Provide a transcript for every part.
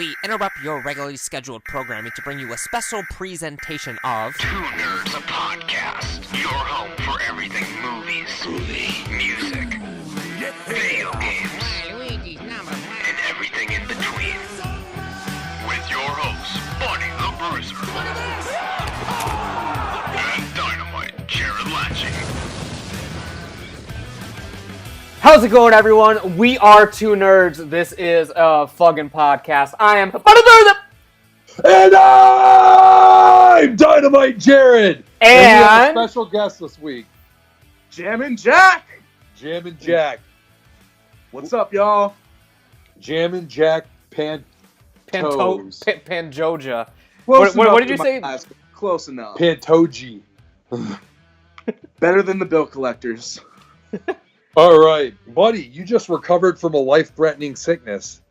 we interrupt your regularly scheduled programming to bring you a special presentation of Two Nerds, a podcast. Your home for everything movies, music, video games, and everything in between. With your hosts, Bunny the Bruiser, and Dynamite Jared Latching. How's it going, everyone? We are Two Nerds. This is a fucking podcast. I am And I'm Dynamite Jared. And we have a special guest this week. Jammin' Jack. Jammin' Jack. What's up, y'all? Jammin' Jack Pantoja. Close What enough did you to say? my eyes. Close enough. Pantoji. Better than the bill collectors. All right, buddy, you just recovered from a life-threatening sickness.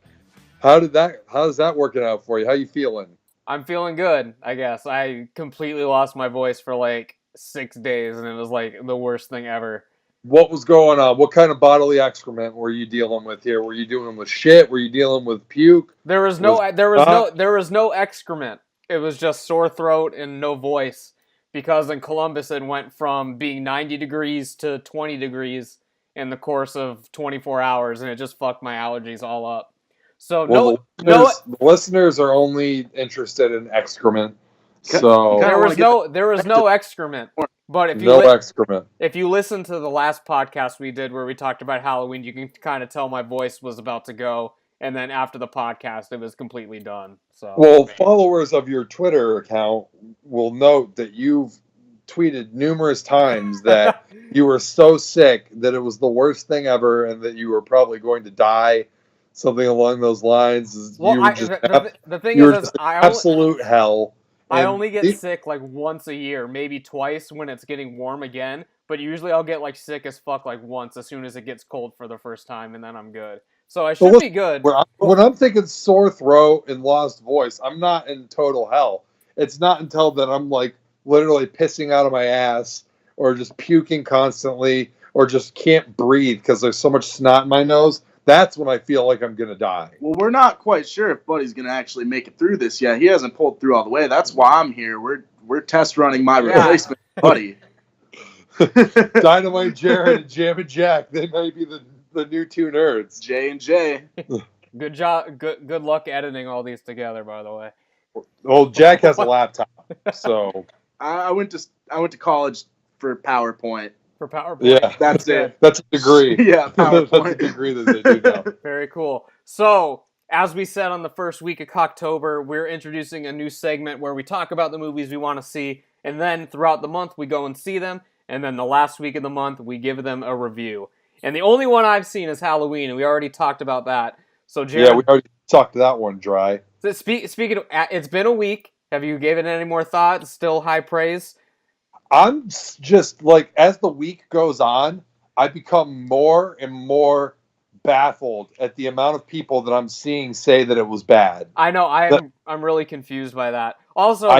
How's that working out for you? How you feeling? I'm feeling good, I guess. I completely lost my voice for like 6 days, and it was like the worst thing ever. What was going on? What kind of bodily excrement were you dealing with here? Were you dealing with shit? Were you dealing with puke? There was no excrement. It was just sore throat and no voice, because in Columbus it went from being 90 degrees to 20 degrees in the course of 24 hours, and it just fucked my allergies all up. So the listeners are only interested in excrement. So there was no excrement. But excrement. If you listen to the last podcast we did where we talked about Halloween, you can kind of tell my voice was about to go, and then after the podcast, it was completely done. So, well, followers of your Twitter account will note that you've tweeted numerous times that you were so sick that it was the worst thing ever, and that you were probably going to die. Something along those lines. Well, the thing is, absolute hell. I only get sick like once a year, maybe twice when it's getting warm again. But usually I'll get like sick as fuck like once as soon as it gets cold for the first time, and then I'm good. So I should be good. When I'm thinking sore throat and lost voice, I'm not in total hell. It's not until that I'm like literally pissing out of my ass or just puking constantly or just can't breathe because there's so much snot in my nose. That's when I feel like I'm going to die. Well, we're not quite sure if Buddy's going to actually make it through this yet. He hasn't pulled through all the way. That's why I'm here. We're test running my replacement, Buddy. Dynamite Jared and Jammin' Jack. They might be the new Two Nerds. J&J. Good job. Good luck editing all these together, by the way. Well, Jack has a laptop, so I went to college for PowerPoint. For PowerPoint. Yeah, that's it. That's a degree. Yeah, PowerPoint. That's a degree that they do now. Very cool. So, as we said on the first week of Cocktober, we're introducing a new segment where we talk about the movies we want to see, and then throughout the month we go and see them, and then the last week of the month we give them a review. And the only one I've seen is Halloween, and we already talked about that. So, Jared, yeah, we already talked that one dry. So speaking of, it's been a week. Have you given it any more thought? Still high praise? I'm just like, as the week goes on, I become more and more baffled at the amount of people that I'm seeing say that it was bad. I know. I'm really confused by that. Also,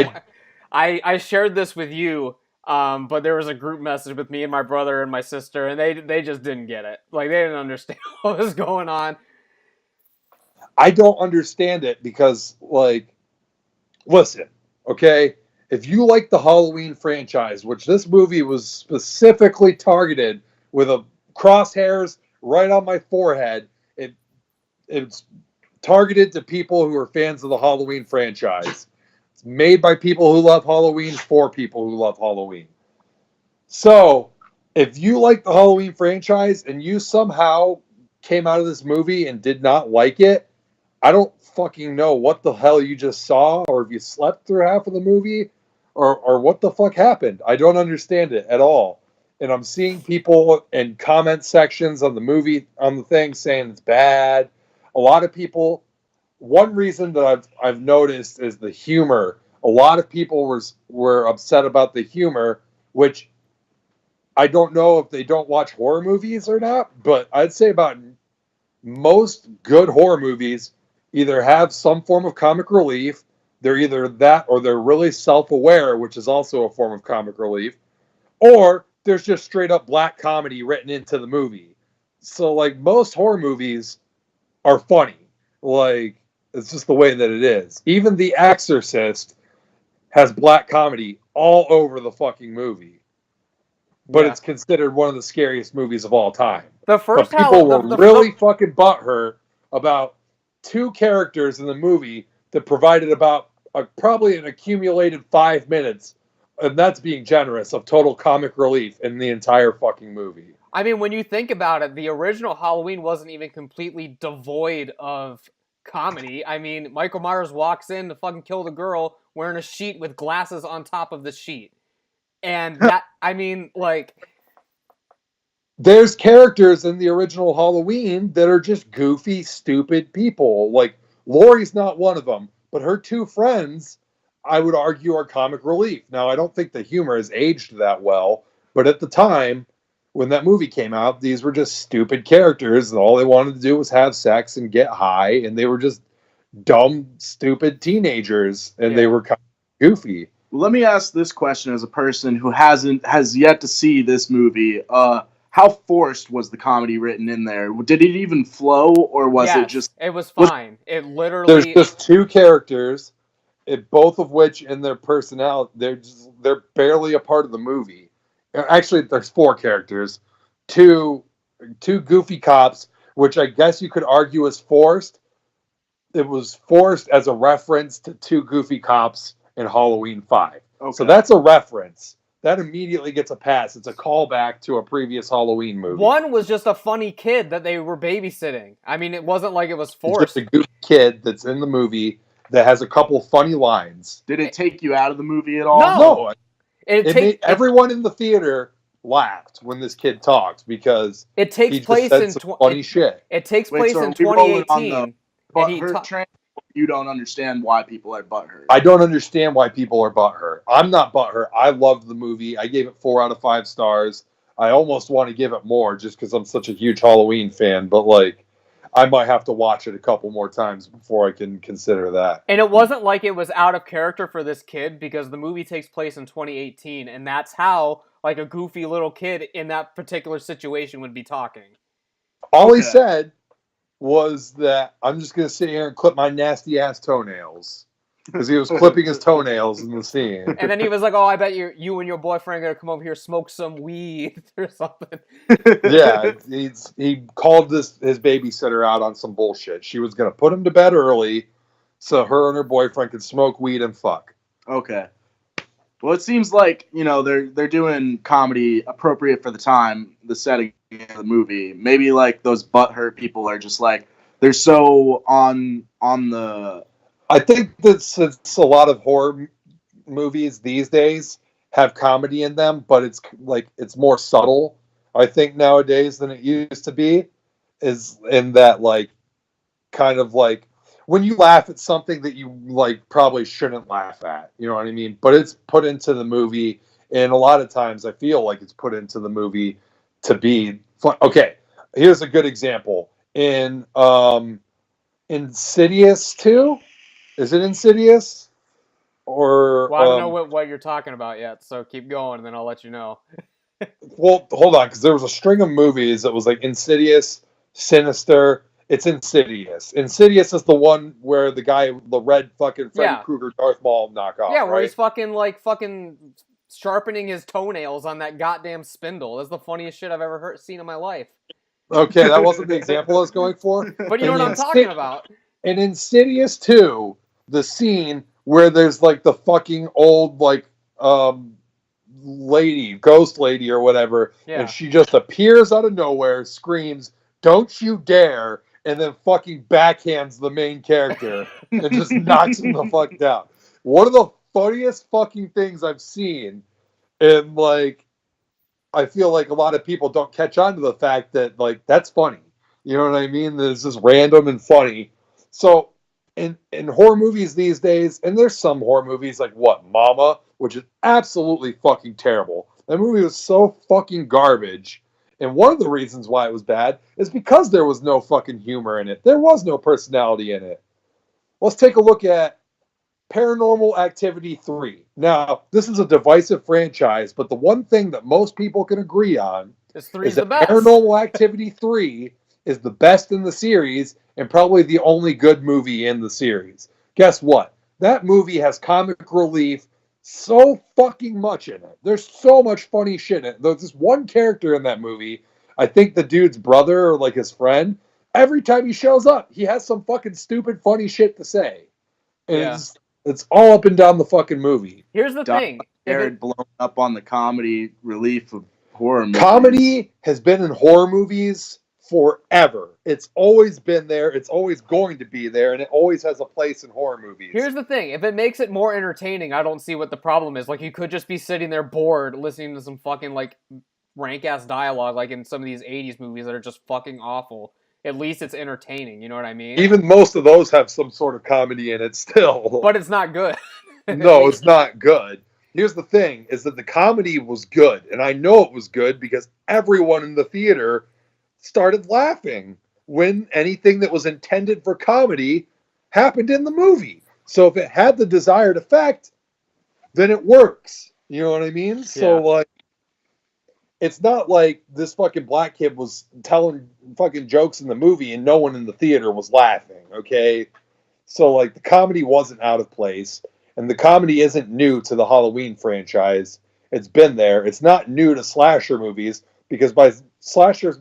I shared this with you, but there was a group message with me and my brother and my sister, and they just didn't get it. Like, they didn't understand what was going on. I don't understand it because, like, listen, okay? If you like the Halloween franchise, which this movie was specifically targeted with a crosshairs right on my forehead, it's targeted to people who are fans of the Halloween franchise. It's made by people who love Halloween for people who love Halloween. So, if you like the Halloween franchise and you somehow came out of this movie and did not like it, I don't fucking know what the hell you just saw, or if you slept through half of the movie, or what the fuck happened. I don't understand it at all. And I'm seeing people in comment sections on the movie, on the thing, saying it's bad. A lot of people, one reason that I've noticed is the humor. A lot of people were upset about the humor, which I don't know if they don't watch horror movies or not, but I'd say about most good horror movies either have some form of comic relief. They're either that or they're really self-aware, which is also a form of comic relief, or there's just straight up black comedy written into the movie. So, like, most horror movies are funny. Like, It's just the way that it is. Even The Exorcist has black comedy all over the fucking movie. But it's considered one of the scariest movies of all time. The first but people were really fucking butthurt about two characters in the movie that provided about probably an accumulated 5 minutes, and that's being generous, of total comic relief in the entire fucking movie. I mean, when you think about it, the original Halloween wasn't even completely devoid of comedy. I mean, Michael Myers walks in to fucking kill the girl wearing a sheet with glasses on top of the sheet. And that, I mean, like... There's characters in the original Halloween that are just goofy, stupid people. Like, Laurie's not one of them, but her two friends, I would argue, are comic relief. Now, I don't think the humor has aged that well, but at the time, when that movie came out, these were just stupid characters, and all they wanted to do was have sex and get high, and they were just dumb, stupid teenagers, and they were kind of goofy. Let me ask this question as a person who has yet to see this movie. How forced was the comedy written in there? Did it even flow, or was it just... It was fine. It literally... There's just two characters, both of which in their personality, they're barely a part of the movie. Actually, there's four characters. Two goofy cops, which I guess you could argue is forced. It was forced as a reference to two goofy cops in Halloween 5. Okay. So that's a reference. That immediately gets a pass. It's a callback to a previous Halloween movie. One was just a funny kid that they were babysitting. I mean, it wasn't like it was forced. It's just a goofy kid that's in the movie that has a couple funny lines. Did it take you out of the movie at all? No. Everyone in the theater laughed when this kid talked because it takes place in funny shit. It takes place in 2018. You don't understand why people are butthurt. I don't understand why people are butthurt. I'm not butthurt. I loved the movie. I gave it 4 out of 5 stars. I almost want to give it more just because I'm such a huge Halloween fan, but like, I might have to watch it a couple more times before I can consider that. And it wasn't like it was out of character for this kid because the movie takes place in 2018, and that's how like a goofy little kid in that particular situation would be talking. All he said was that I'm just going to sit here and clip my nasty ass toenails. Because he was clipping his toenails in the scene. And then he was like, oh, I bet you and your boyfriend are going to come over here smoke some weed or something. Yeah, he called his babysitter out on some bullshit. She was going to put him to bed early so her and her boyfriend could smoke weed and fuck. Okay. Well, it seems like, they're doing comedy appropriate for the time, the setting of the movie. Maybe like those butthurt people are just like, they're so on the... I think that since a lot of horror movies these days have comedy in them, but it's more subtle, I think, nowadays than it used to be, is in that like kind of like when you laugh at something that you like probably shouldn't laugh at, you know what I mean? But it's put into the movie, and a lot of times I feel like it's put into the movie to be fun. Okay, here's a good example. In Insidious 2? Is it Insidious? Or well, I don't know what you're talking about yet, so keep going, and then I'll let you know. Well, hold on, because there was a string of movies that was like Insidious, Sinister. It's Insidious. Insidious is the one where the guy, the red fucking Freddy Krueger Darth Maul knockoff. Yeah, where he's fucking sharpening his toenails on that goddamn spindle. That's the funniest shit I've ever seen in my life. Okay, that wasn't the example I was going for. But you know what I'm talking about. In Insidious 2, the scene where there's like the fucking old like lady, ghost lady or whatever, and she just appears out of nowhere, screams, "Don't you dare!" and then fucking backhands the main character and just knocks him the fuck down. One of the funniest fucking things I've seen, and like I feel like a lot of people don't catch on to the fact that like that's funny. You know what I mean? That it's just random and funny. So in horror movies these days, and there's some horror movies like Mama, which is absolutely fucking terrible. That movie was so fucking garbage. And one of the reasons why it was bad is because there was no fucking humor in it. There was no personality in it. Let's take a look at Paranormal Activity 3. Now, this is a divisive franchise, but the one thing that most people can agree on is that Paranormal Activity 3 is the best in the series and probably the only good movie in the series. Guess what? That movie has comic relief so fucking much in it. There's so much funny shit in it. There's this one character in that movie, I think the dude's brother or like his friend, every time he shows up, he has some fucking stupid funny shit to say. And Yeah. it's all up and down the fucking movie. Here's the thing. Jared blown up on the comedy relief of horror movies. Comedy has been in horror movies forever. It's always been there. It's always going to be there, and it always has a place in horror movies. Here's the thing. If it makes it more entertaining, I don't see what the problem is. Like, you could just be sitting there bored listening to some fucking, like, rank-ass dialogue like in some of these 80s movies that are just fucking awful. At least it's entertaining, you know what I mean? Even most of those have some sort of comedy in it still. But it's not good. No, it's not good. Here's the thing, is that the comedy was good, and I know it was good because everyone in the theater started laughing when anything that was intended for comedy happened in the movie. So if it had the desired effect, then it works. You know what I mean? Yeah. So, like, it's not like this fucking black kid was telling fucking jokes in the movie and no one in the theater was laughing, okay? So, like, the comedy wasn't out of place, and the comedy isn't new to the Halloween franchise. It's been there. It's not new to slasher movies, because by slasher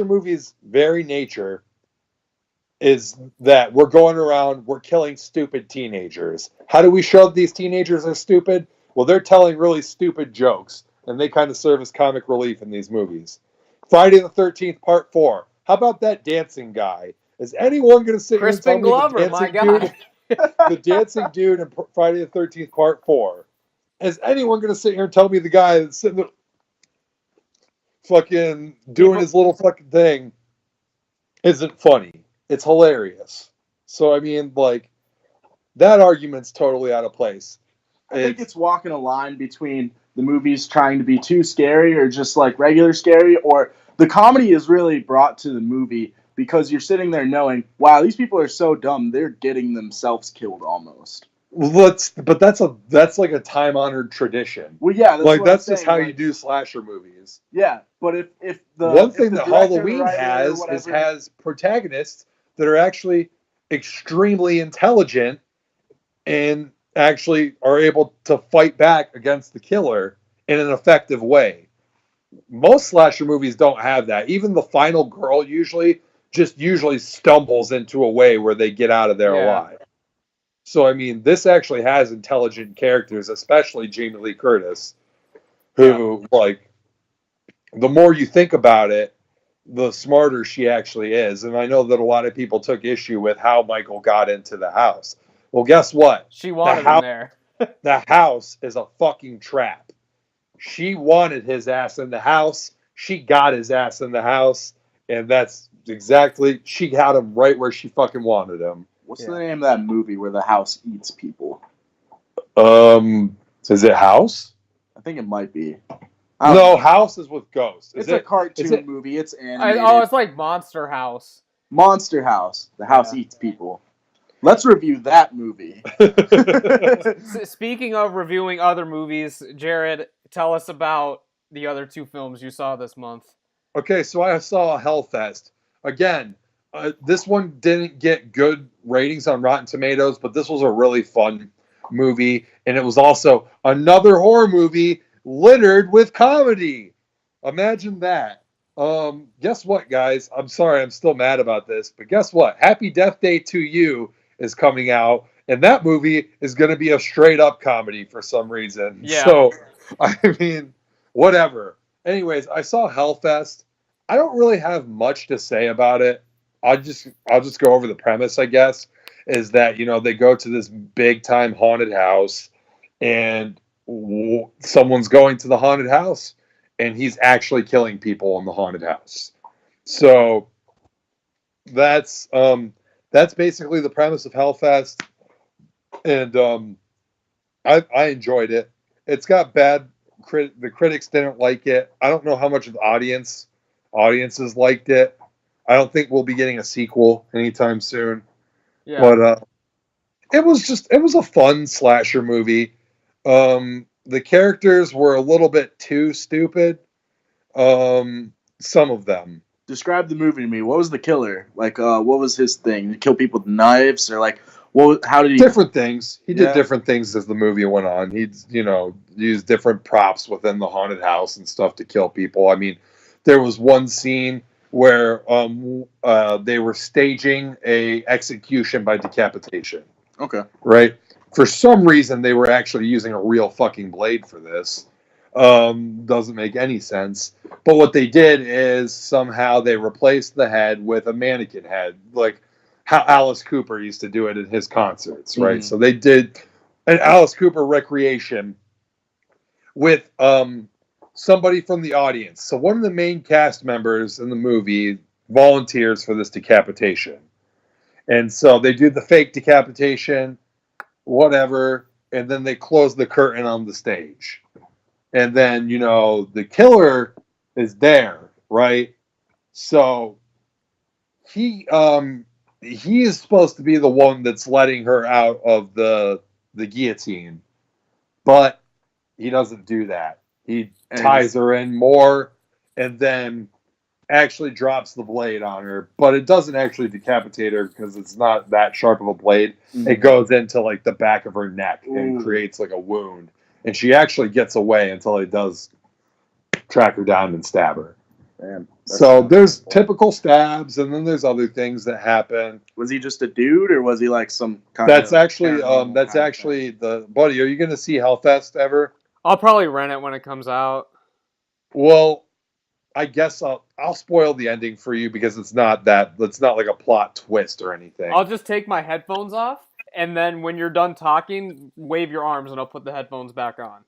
movies' very nature is that we're going around, we're killing stupid teenagers. How do we show that these teenagers are stupid? Well, they're telling really stupid jokes, and they kind of serve as comic relief in these movies. Friday the 13th, Part 4. How about that dancing guy? Is anyone going to sit here and tell Crispin me Glover, the my dancing God. dude, the dancing dude in Friday the 13th, Part 4? Is anyone going to sit here and tell me the guy that's sitting there fucking doing his little fucking thing isn't funny? It's hilarious. So, I mean, like, that argument's totally out of place. I think it's walking a line between the movies trying to be too scary or just like regular scary, or the comedy is really brought to the movie because you're sitting there knowing, wow, these people are so dumb, they're getting themselves killed almost. But that's like a time-honored tradition. Well, yeah, that's just how you do slasher movies. Yeah, but if the one thing that director, Halloween writer, has protagonists that are actually extremely intelligent and actually are able to fight back against the killer in an effective way. Most slasher movies don't have that. Even the final girl usually stumbles into a way where they get out of there alive. So, I mean, this actually has intelligent characters, especially Jamie Lee Curtis, who, like, the more you think about it, the smarter she actually is. And I know that a lot of people took issue with how Michael got into the house. Well, guess what? She wanted him there. The house is a fucking trap. She wanted his ass in the house. She got his ass in the house. And that's exactly, she got him right where she fucking wanted him. What's the name of that movie where the house eats people? Is it House? I think it might be. No, House is with ghosts. It's a cartoon movie. It's animated. It's like Monster House. Monster House. The house eats people. Let's review that movie. Speaking of reviewing other movies, Jared, tell us about the other two films you saw this month. Okay, so I saw Hellfest. Again, this one didn't get good ratings on Rotten Tomatoes, but this was a really fun movie, and it was also another horror movie littered with comedy. Imagine that. Guess what, guys? I'm sorry, I'm still mad about this, but guess what? Happy Death Day to You is coming out, and that movie is going to be a straight-up comedy for some reason. Yeah. So, I mean, whatever. Anyways, I saw Hellfest. I don't really have much to say about it. I'll just go over the premise, I guess, is that, they go to this big-time haunted house, and someone's going to the haunted house, and he's actually killing people in the haunted house. So that's basically the premise of Hellfest, and I enjoyed it. It's got bad the critics didn't like it. I don't know how much of the audiences liked it. I don't think we'll be getting a sequel anytime soon. Yeah. But it was a fun slasher movie. The characters were a little bit too stupid. Some of them. Describe the movie to me. What was the killer? Like, what was his thing? Did he kill people with knives, or like, how did he? Different things. He did different things as the movie went on. He'd, use different props within the haunted house and stuff to kill people. I mean, there was one scene where they were staging a execution by decapitation. Okay. Right? For some reason, they were actually using a real fucking blade for this. Doesn't make any sense. But what they did is somehow they replaced the head with a mannequin head, like how Alice Cooper used to do it in his concerts, right? So they did an Alice Cooper recreation with somebody from the audience. So one of the main cast members in the movie volunteers for this decapitation. And so they do the fake decapitation, whatever, and then they close the curtain on the stage. And then, the killer is there, right? So he is supposed to be the one that's letting her out of the guillotine. But he doesn't do that. He ties her in more and then actually drops the blade on her. But it doesn't actually decapitate her because it's not that sharp of a blade. Mm-hmm. It goes into like the back of her neck and creates like a wound. And she actually gets away until he does track her down and stab her. Damn, so there's typical stabs, and then there's other things that happen. Was he just a dude, or was he like some kind that's actually the buddy. Are you going to see Hellfest ever? I'll probably rent it when it comes out. Well, I guess I'll spoil the ending for you because it's not like a plot twist or anything. I'll just take my headphones off. And then when you're done talking, wave your arms and I'll put the headphones back on.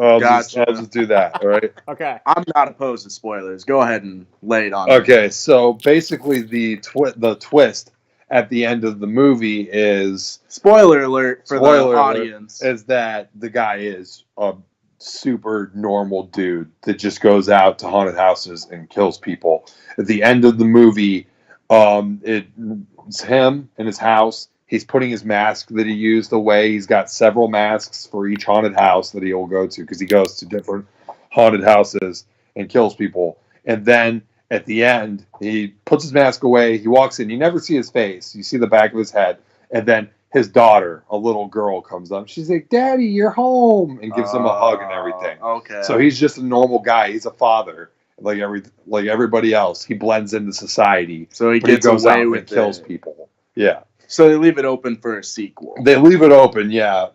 I'll just do that, all right? Okay. I'm not opposed to spoilers. Go ahead and lay it on. Okay, so basically the twist at the end of the movie is... Spoiler alert for the audience. Is that the guy is a super normal dude that just goes out to haunted houses and kills people. At the end of the movie, it's him in his house. He's putting his mask that he used away. He's got several masks for each haunted house that he will go to because he goes to different haunted houses and kills people. And then at the end, he puts his mask away. He walks in. You never see his face. You see the back of his head. And then his daughter, a little girl, comes up. She's like, "Daddy, you're home," and gives him a hug and everything. Okay. So he's just a normal guy. He's a father, like everybody else. He blends into society. So he goes away with and kills people. Yeah. So they leave it open for a sequel. They leave it open, yeah.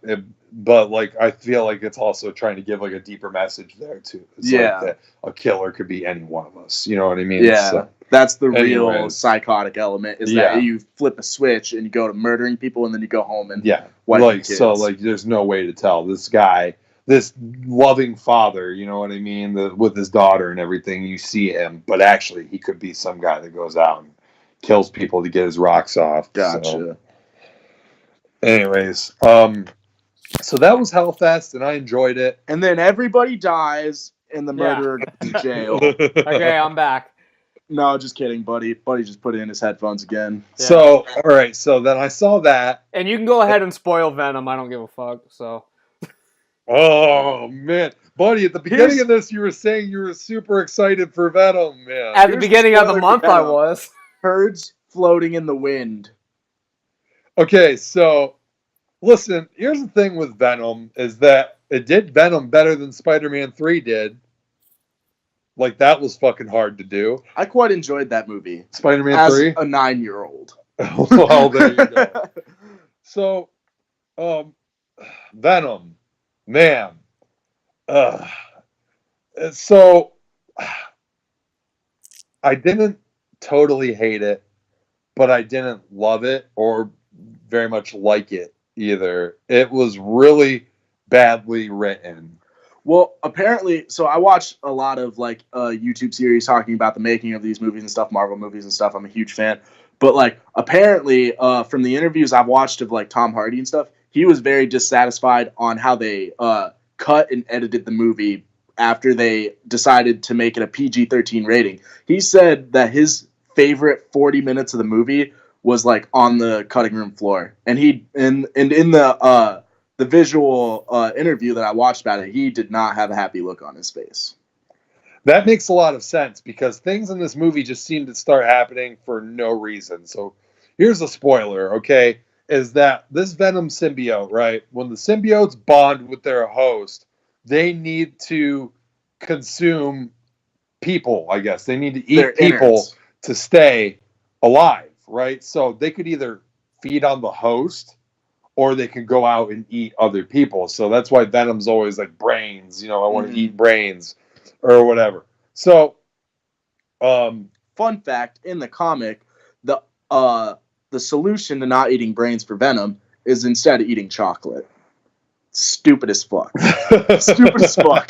But I feel like it's also trying to give like a deeper message there too. It's like that a killer could be any one of us. You know what I mean? Yeah. So, that's the real psychotic element. Is that you flip a switch and you go to murdering people and then you go home and wipe kids. So there's no way to tell this guy, this loving father. You know what I mean? With his daughter and everything, you see him, but actually he could be some guy that goes out and kills people to get his rocks off. Gotcha. So. Anyways, so that was Hellfest, and I enjoyed it. And then everybody dies, and the murderer goes to jail. Okay, I'm back. No, just kidding, buddy. Buddy just put in his headphones again. Yeah. So, all right. So then I saw that, and you can go ahead and spoil Venom. I don't give a fuck. So. Oh man, buddy! At the beginning of this, you were saying you were super excited for Venom, man. At the beginning of the month, I was. Birds floating in the wind. Okay, so listen, here's the thing with Venom is that it did Venom better than Spider-Man 3 did. Like, that was fucking hard to do. I quite enjoyed that movie. Spider-Man 3? As a 9-year-old. Well, there you go. So, Venom, man. So, I didn't totally hate it, but I didn't love it or very much like it either. It was really badly written. Well, apparently, so I watched a lot of YouTube series talking about the making of these movies and stuff, Marvel movies and stuff. I'm a huge fan. But apparently, from the interviews I've watched of Tom Hardy and stuff, he was very dissatisfied on how they cut and edited the movie after they decided to make it a PG-13 rating. He said that his favorite 40 minutes of the movie was on the cutting room floor, and in the visual interview that I watched about it, he did not have a happy look on his face. That makes a lot of sense because things in this movie just seem to start happening for no reason. So here's a spoiler, okay? Is that this Venom symbiote, right? When the symbiotes bond with their host, they need to consume people, I guess. They need to Their eat people innards. to stay alive, right? So they could either feed on the host or they can go out and eat other people. So that's why Venom's always like brains, I want to eat brains or whatever. So, Fun fact, in the comic, the solution to not eating brains for Venom is instead eating chocolate. Stupid as fuck. Stupid as fuck.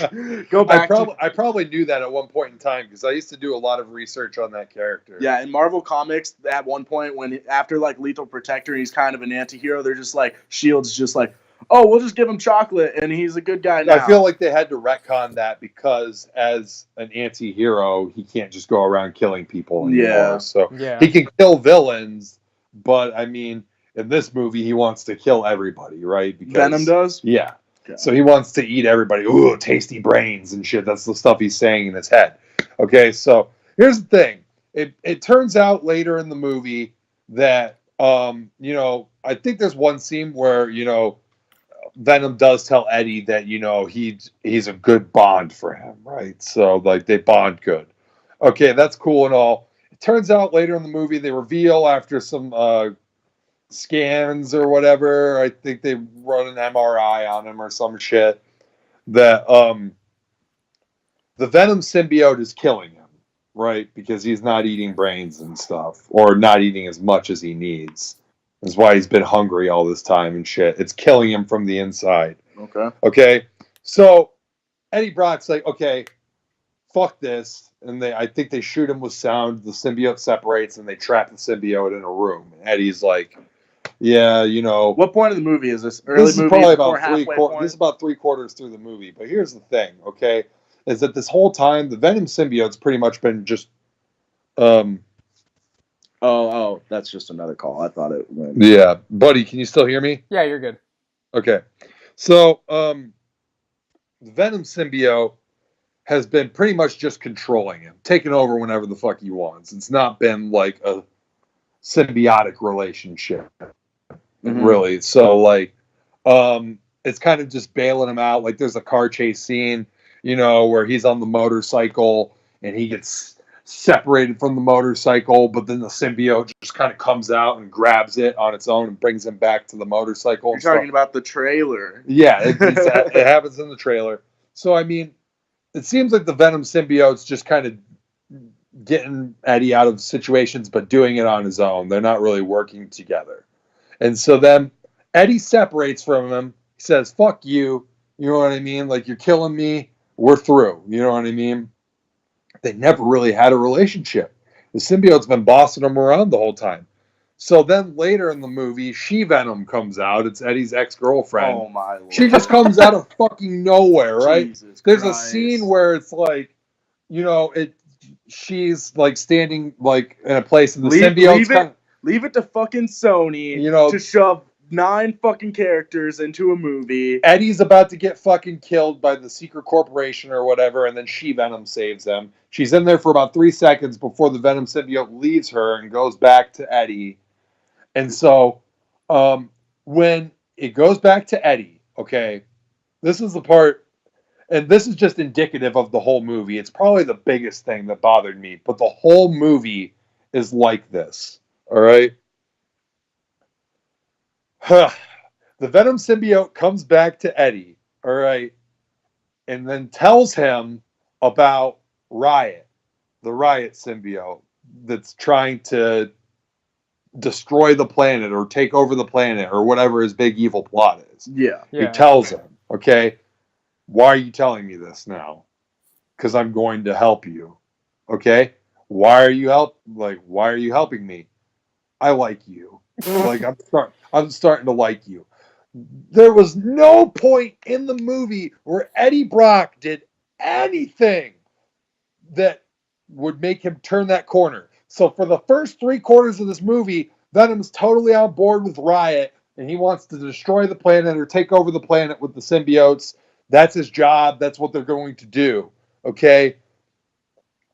Go back. I probably knew that at one point in time because I used to do a lot of research on that character. Yeah, in Marvel Comics, at one point, after like Lethal Protector, he's kind of an anti-hero. They're just like, Shield's just like, oh, we'll just give him chocolate and he's a good guy now. I feel like they had to retcon that because as an anti-hero, he can't just go around killing people anymore. Yeah. So he can kill villains, but I mean, in this movie, he wants to kill everybody, right? Because, Venom does? Yeah. So he wants to eat everybody. Ooh, tasty brains and shit. That's the stuff he's saying in his head. Okay, so here's the thing. It turns out later in the movie that, I think there's one scene where, Venom does tell Eddie that, he's a good bond for him, right? So, like, they bond good. Okay, that's cool and all. It turns out later in the movie, they reveal after some scans or whatever, I think they run an MRI on him or some shit, that the Venom symbiote is killing him, right? Because he's not eating brains and stuff, or not eating as much as he needs. That's why he's been hungry all this time and shit. It's killing him from the inside. Okay? So Eddie Brock's like, okay, fuck this. And I think they shoot him with sound. The symbiote separates and they trap the symbiote in a room. And Eddie's like, yeah, What point of the movie is this? This is probably about this is about 3/4 through the movie. But here's the thing, okay? Is that this whole time the Venom symbiote's pretty much been just Oh, that's just another call. I thought it went. Yeah. Buddy, can you still hear me? Yeah, you're good. Okay. So the Venom symbiote has been pretty much just controlling him, taking over whenever the fuck he wants. It's not been like a symbiotic relationship. Really. So like it's kind of just bailing him out. Like there's a car chase scene, where he's on the motorcycle and he gets separated from the motorcycle, but then the symbiote just kind of comes out and grabs it on its own and brings him back to the motorcycle. You're talking about the trailer. Yeah, it happens in the trailer. So I mean, it seems like the Venom symbiote's just kind of getting Eddie out of situations, but doing it on his own. They're not really working together. And so then Eddie separates from him. He says, fuck you. You know what I mean? Like, you're killing me. We're through. You know what I mean? They never really had a relationship. The symbiote's been bossing them around the whole time. So then later in the movie, She-Venom comes out. It's Eddie's ex-girlfriend. Oh, my Lord. She just comes out of fucking nowhere, right? Jesus There's Christ. a scene where it's like, she's like standing like in a place and the symbiote's leave it to fucking Sony to shove 9 fucking characters into a movie. Eddie's about to get fucking killed by the secret corporation or whatever, and then She-Venom saves them. She's in there for about 3 seconds before the Venom symbiote leaves her and goes back to Eddie. And so when it goes back to Eddie, okay, this is the part, and this is just indicative of the whole movie. It's probably the biggest thing that bothered me, but the whole movie is like this, all right? The Venom symbiote comes back to Eddie, all right, and then tells him about Riot, the Riot symbiote that's trying to destroy the planet or take over the planet or whatever his big evil plot is. Yeah. He tells him, okay, why are you telling me this now? Because I'm going to help you. Okay? Why are you helping me? I like you. Like I'm starting to like you. There was no point in the movie where Eddie Brock did anything that would make him turn that corner. So for the first 3/4 of this movie, Venom's totally on board with Riot, and he wants to destroy the planet or take over the planet with the symbiotes. That's his job. That's what they're going to do. Okay?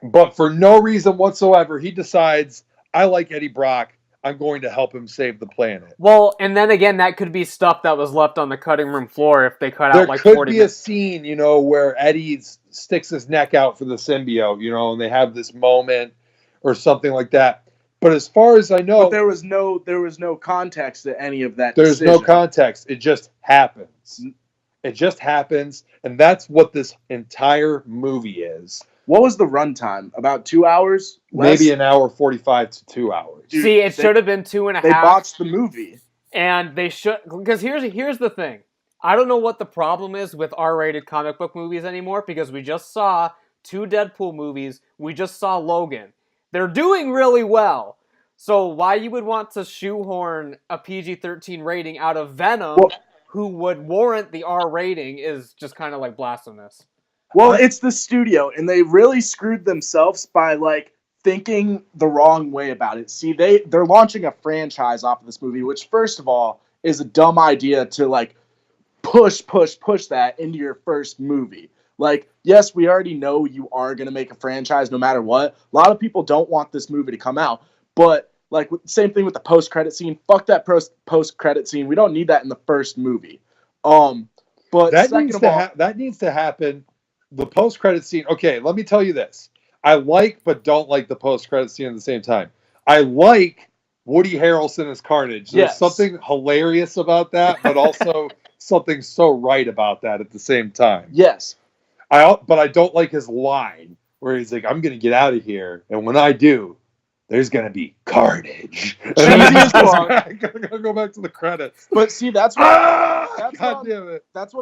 But for no reason whatsoever, he decides, I like Eddie Brock. I'm going to help him save the planet. Well, and then again, that could be stuff that was left on the cutting room floor if they cut There out like could 40 be a minutes. scene, where Eddie sticks his neck out for the symbiote, and they have this moment or something like that. But as far as I know, But there was no context to any of that. there's decision. no context. It just happens. It just happens, and that's what this entire movie is. What was the runtime? About 2 hours? Maybe an hour 45 to 2 hours. Dude, See, it should have been 2.5. They botched the movie. And they should, because here's the thing. I don't know what the problem is with R-rated comic book movies anymore, because we just saw 2 Deadpool movies. We just saw Logan. They're doing really well. So why you would want to shoehorn a PG-13 rating out of Venom, who would warrant the R rating, is just kind of like blasphemous. Well, it's the studio, and they really screwed themselves by like thinking the wrong way about it. See, they're launching a franchise off of this movie, which first of all is a dumb idea to like push that into your first movie. Like, yes, we already know you are going to make a franchise no matter what. A lot of people don't want this movie to come out, but like same thing with the post-credit scene. Fuck that post-credit scene. We don't need that in the first movie. But that needs to happen. The post-credit scene. Okay, let me tell you this. I like but don't like the post-credit scene at the same time. I like Woody Harrelson as Carnage. There's something hilarious about that, but also something so right about that at the same time. Yes. But I don't like his line where he's like, I'm going to get out of here, and when I do, there's going to be carnage. I'm going to go back to the credits. But see, that's what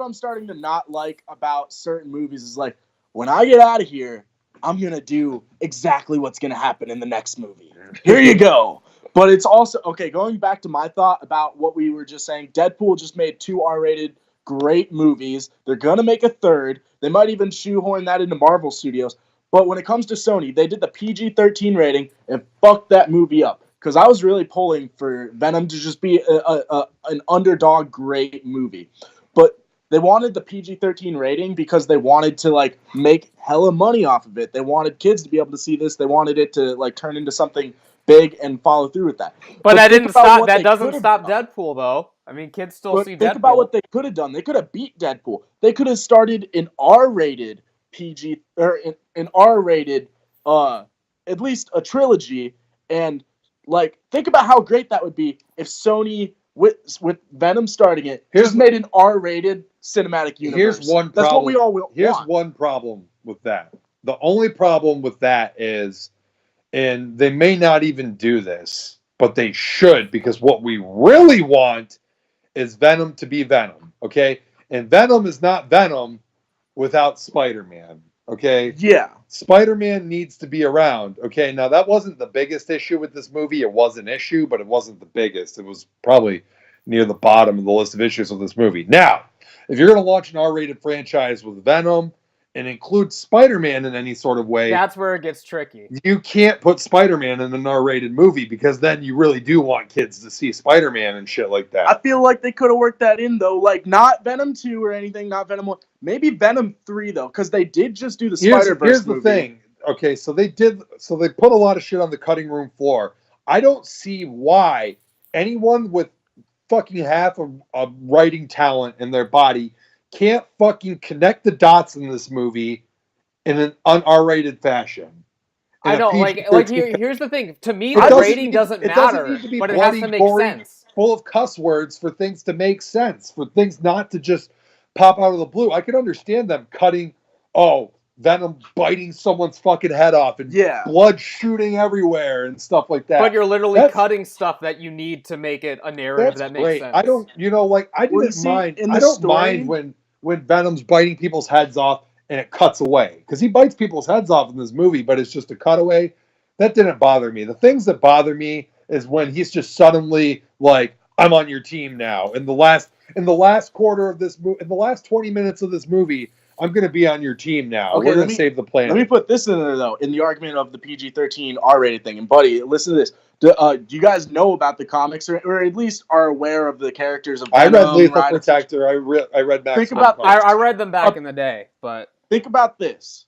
I'm starting to not like about certain movies is like, when I get out of here, I'm going to do exactly what's going to happen in the next movie. Here you go. But it's also, okay, going back to my thought about what we were just saying, Deadpool just made 2 R-rated great movies. They're going to make a third. They might even shoehorn that into Marvel Studios. But when it comes to Sony, they did the PG-13 rating and fucked that movie up. Because I was really pulling for Venom to just be an underdog great movie. But they wanted the PG-13 rating because they wanted to like make hella money off of it. They wanted kids to be able to see this. They wanted it to like turn into something big and follow through with that. But that didn't stop. That doesn't stop Deadpool, though. I mean, kids still see Deadpool. Think about what they could have done. They could have beat Deadpool. They could have started an R-rated PG or an R-rated, at least a trilogy, and like think about how great that would be if Sony with Venom starting it just made an R-rated cinematic universe. Here's one problem. That's what we all want. Here's one problem with that. The only problem with that is, and they may not even do this, but they should, because what we really want is Venom to be Venom, okay? And Venom is not Venom without Spider-Man, okay? Yeah. Spider-Man needs to be around, okay? Now, that wasn't the biggest issue with this movie. It was an issue, but it wasn't the biggest. It was probably near the bottom of the list of issues with this movie. Now, if you're going to launch an R-rated franchise with Venom and include Spider-Man in any sort of way, that's where it gets tricky. You can't put Spider-Man in an R-rated movie because then you really do want kids to see Spider-Man and shit like that. I feel like they could have worked that in, though. Like, not Venom 2 or anything, not Venom 1. Maybe Venom 3, though, because they did just do the Spider-Verse movie. Here's the thing. Okay, so they put a lot of shit on the cutting room floor. I don't see why anyone with fucking half of writing talent in their body can't fucking connect the dots in this movie in an R-rated fashion. I don't here's the thing. To me, the rating doesn't matter, but it has to make sense. Full of cuss words for things to make sense, for things not to just pop out of the blue. I could understand them cutting, Venom biting someone's fucking head off and blood shooting everywhere and stuff like that. But you're literally cutting stuff that you need to make it a narrative that makes sense. I don't, I don't mind when Venom's biting people's heads off and it cuts away. Because he bites people's heads off in this movie, but it's just a cutaway. That didn't bother me. The things that bother me is when he's just suddenly like, I'm on your team now. In the last quarter of this movie, in the last 20 minutes of this movie, I'm going to be on your team now. Okay, we're going to save the planet. Let me put this in there, though, in the argument of the PG-13 R-rated thing. And, buddy, listen to this. Do you guys know about the comics, or at least are aware of the characters of Venom? I read Lethal Protector. I read Max. I read them back in the day, but... Think about this.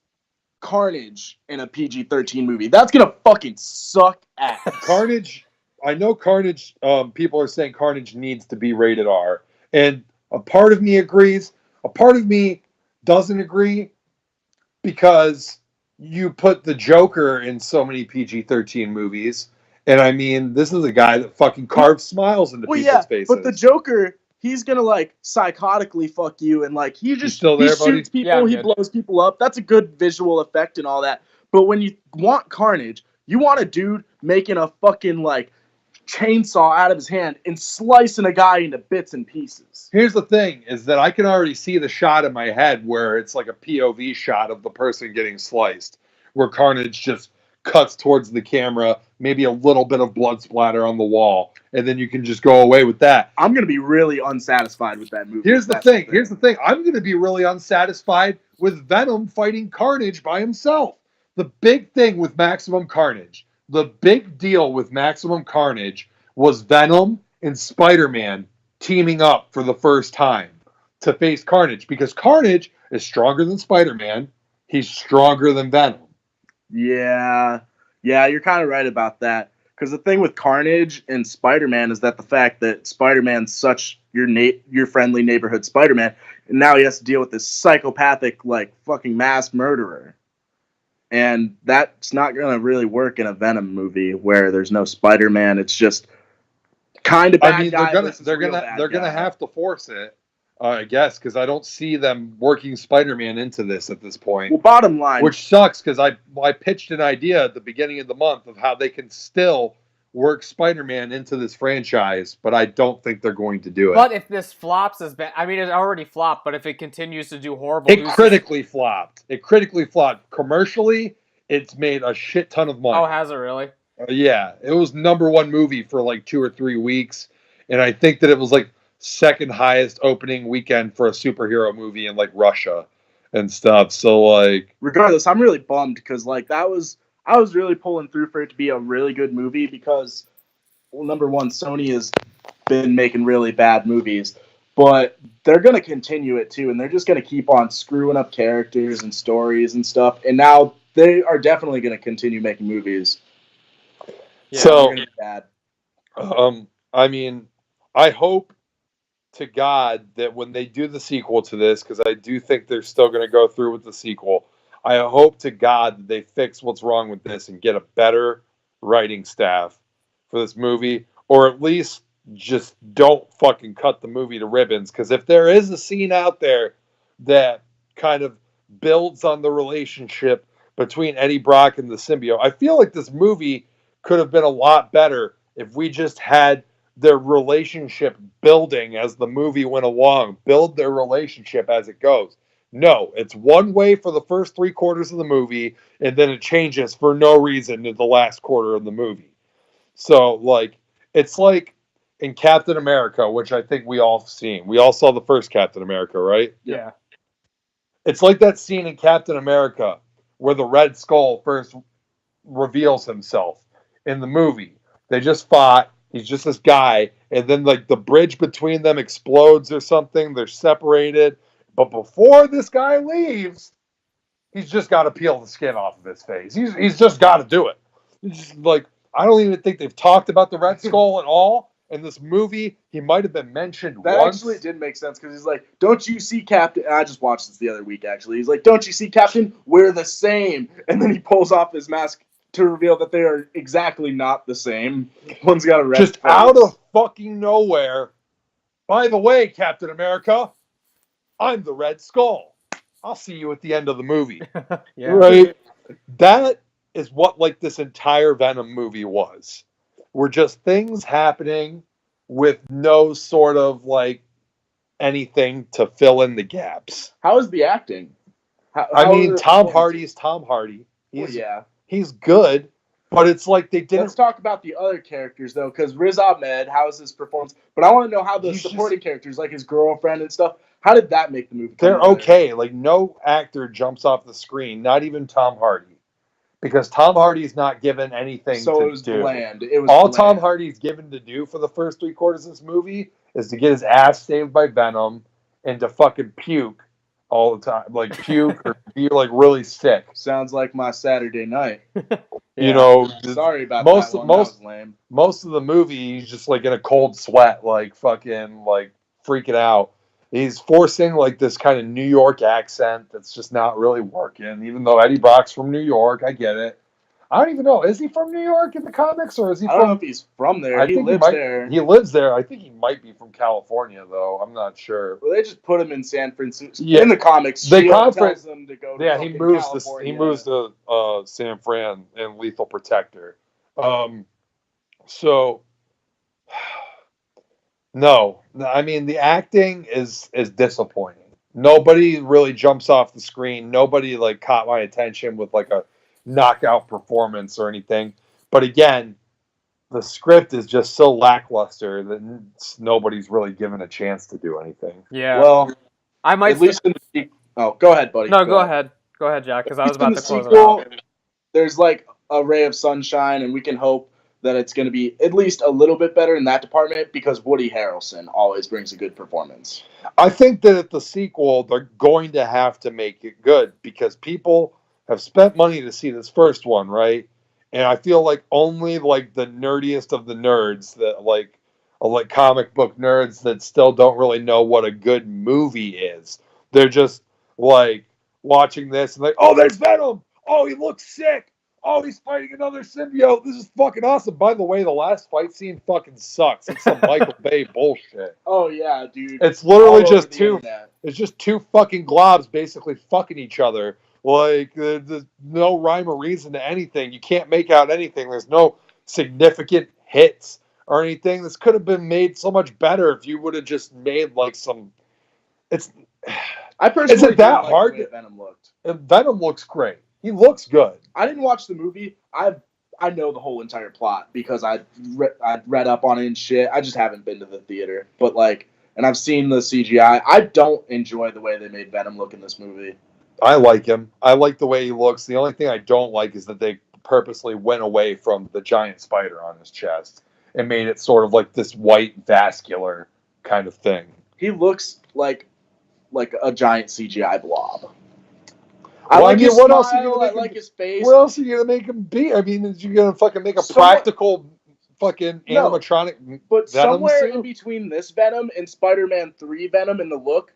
Carnage in a PG-13 movie. That's gonna fucking suck ass. Carnage. I know Carnage. People are saying Carnage needs to be rated R, and a part of me agrees. A part of me doesn't agree because you put the Joker in so many PG-13 movies, and I mean, this is a guy that fucking carves smiles into people's faces. But the Joker, he's gonna like psychotically fuck you, and like he still there, buddy? shoots people, he blows people up. That's a good visual effect and all that. But when you want Carnage, you want a dude making a fucking like chainsaw out of his hand and slicing a guy into bits and pieces. Here's the thing, is that I can already see the shot in my head where it's like a POV shot of the person getting sliced, where Carnage just cuts towards the camera, maybe a little bit of blood splatter on the wall, and then you can just go away with that. I'm going to be really unsatisfied with that movie. Here's the thing. I'm going to be really unsatisfied with Venom fighting Carnage by himself. The big thing with Maximum Carnage, the big deal with Maximum Carnage was Venom and Spider-Man teaming up for the first time to face Carnage, because Carnage is stronger than Spider-Man. He's stronger than Venom. Yeah, you're kind of right about that. Because the thing with Carnage and Spider-Man is that the fact that Spider-Man's such your friendly neighborhood Spider-Man, and now he has to deal with this psychopathic, like, fucking mass murderer. And that's not going to really work in a Venom movie where there's no Spider-Man. It's just kind of bad. I mean, they're gonna have to force it, I guess, because I don't see them working Spider-Man into this at this point. Well, bottom line, which sucks, because I pitched an idea at the beginning of the month of how they can still work Spider-Man into this franchise, but I don't think they're going to do it. But if this flops as bad, I mean, it already flopped, but if it continues to do horrible, it critically flopped. Commercially, it's made a shit ton of money. Oh, has it really? Yeah, it was #1 movie for like 2 or 3 weeks, and I think that it was like second highest opening weekend for a superhero movie in like Russia and stuff. So like, regardless, I'm really bummed because like I was really pulling through for it to be a really good movie because, well, #1, Sony has been making really bad movies, but they're going to continue it too, and they're just going to keep on screwing up characters and stories and stuff, and now they are definitely going to continue making movies. Yeah, so, bad. I mean, I hope to God that when they do the sequel to this, because I do think they're still going to go through with the sequel, I hope to God that they fix what's wrong with this and get a better writing staff for this movie, or at least just don't fucking cut the movie to ribbons. Because if there is a scene out there that kind of builds on the relationship between Eddie Brock and the symbiote, I feel like this movie could have been a lot better if we just had their relationship building as the movie went along, build their relationship as it goes. No, it's one way for the first 3/4 of the movie, and then it changes for no reason in the last quarter of the movie. So, like, it's like in Captain America, which I think we all seen. We all saw the first Captain America, right? Yeah. It's like that scene in Captain America where the Red Skull first reveals himself in the movie. They just fought. He's just this guy, and then like the bridge between them explodes or something. They're separated. But before this guy leaves, he's just got to peel the skin off of his face. He's just got to do it. Just, like, I don't even think they've talked about the Red Skull at all in this movie. He might have been mentioned that once. Actually did make sense because he's like, "Don't you see, Captain?" And I just watched this the other week. Actually, he's like, "Don't you see, Captain? We're the same." And then he pulls off his mask to reveal that they are exactly not the same. One's got a red just face. Out of fucking nowhere. By the way, Captain America, I'm the Red Skull. I'll see you at the end of the movie. Yeah. Right? That is what like this entire Venom movie was. Were just things happening with no sort of like anything to fill in the gaps. How is the acting? I mean, Tom Hardy's Tom Hardy. He's good, but it's like they didn't. Let's talk about the other characters though, because Riz Ahmed, how's his performance? But I want to know how the supporting characters, like his girlfriend and stuff, how did that make the movie? They're okay. Like no actor jumps off the screen, not even Tom Hardy, because Tom Hardy's not given anything so to it was do. Bland. It was all bland. Tom Hardy's given to do for the first 3/4 of this movie is to get his ass saved by Venom and to fucking puke all the time, like puke or be like really sick. Sounds like my Saturday night. You know, Sorry about most that one. most That was lame. most of the movie he's just like in a cold sweat, like fucking like freaking out. He's forcing like this kind of New York accent that's just not really working. Even though Eddie Brock's from New York, I get it. I don't even know. Is he from New York in the comics, or is he I don't know from? if he's from there. I He think lives there. He lives there. I think he might be from California, though. I'm not sure. Well, they just put him in San Francisco. Yeah. In the comics, The Shield conference- tells him to go to Yeah, he fucking moves California. He moves to San Fran and Lethal Protector. So no, I mean the acting is disappointing. Nobody really jumps off the screen. Nobody like caught my attention with like a knockout performance or anything. But again, the script is just so lackluster that nobody's really given a chance to do anything. Yeah. Well, I might. at least in the go ahead, buddy. No, go ahead. Go ahead, Jack, because I was At about least to in the close it out. sequel, there's like a ray of sunshine, and we can hope that it's going to be at least a little bit better in that department because Woody Harrelson always brings a good performance. I think that at the sequel, they're going to have to make it good because people have spent money to see this first one, right? And I feel like only like the nerdiest of the nerds that like comic book nerds that still don't really know what a good movie is. They're just like watching this and like, oh, there's Venom. Oh, he looks sick. Oh, he's fighting another symbiote. This is fucking awesome. By the way, the last fight scene fucking sucks. It's some Michael Bay bullshit. Oh yeah, dude. It's literally All just over the two. internet. It's just two fucking globs basically fucking each other. Like there's no rhyme or reason to anything. You can't make out anything. There's no significant hits or anything. This could have been made so much better if you would have just made like some. It's. I personally Is it that didn't like hard the way to- Venom looked. Venom looks great. He looks good. I didn't watch the movie. I know the whole entire plot because I read up on it and shit. I just haven't been to the theater, but like, and I've seen the CGI. I don't enjoy the way they made Venom look in this movie. I like him. I like the way he looks. The only thing I don't like is that they purposely went away from the giant spider on his chest and made it sort of like this white vascular kind of thing. He looks like a giant CGI blob. Well, I like I mean, his what smile, else are you gonna I make like him- his face. What else are you gonna make him be? I mean, is you gonna fucking make a Somewhere- practical fucking No, animatronic But Venom somewhere suit? in between this Venom and Spider-Man 3 Venom in the look,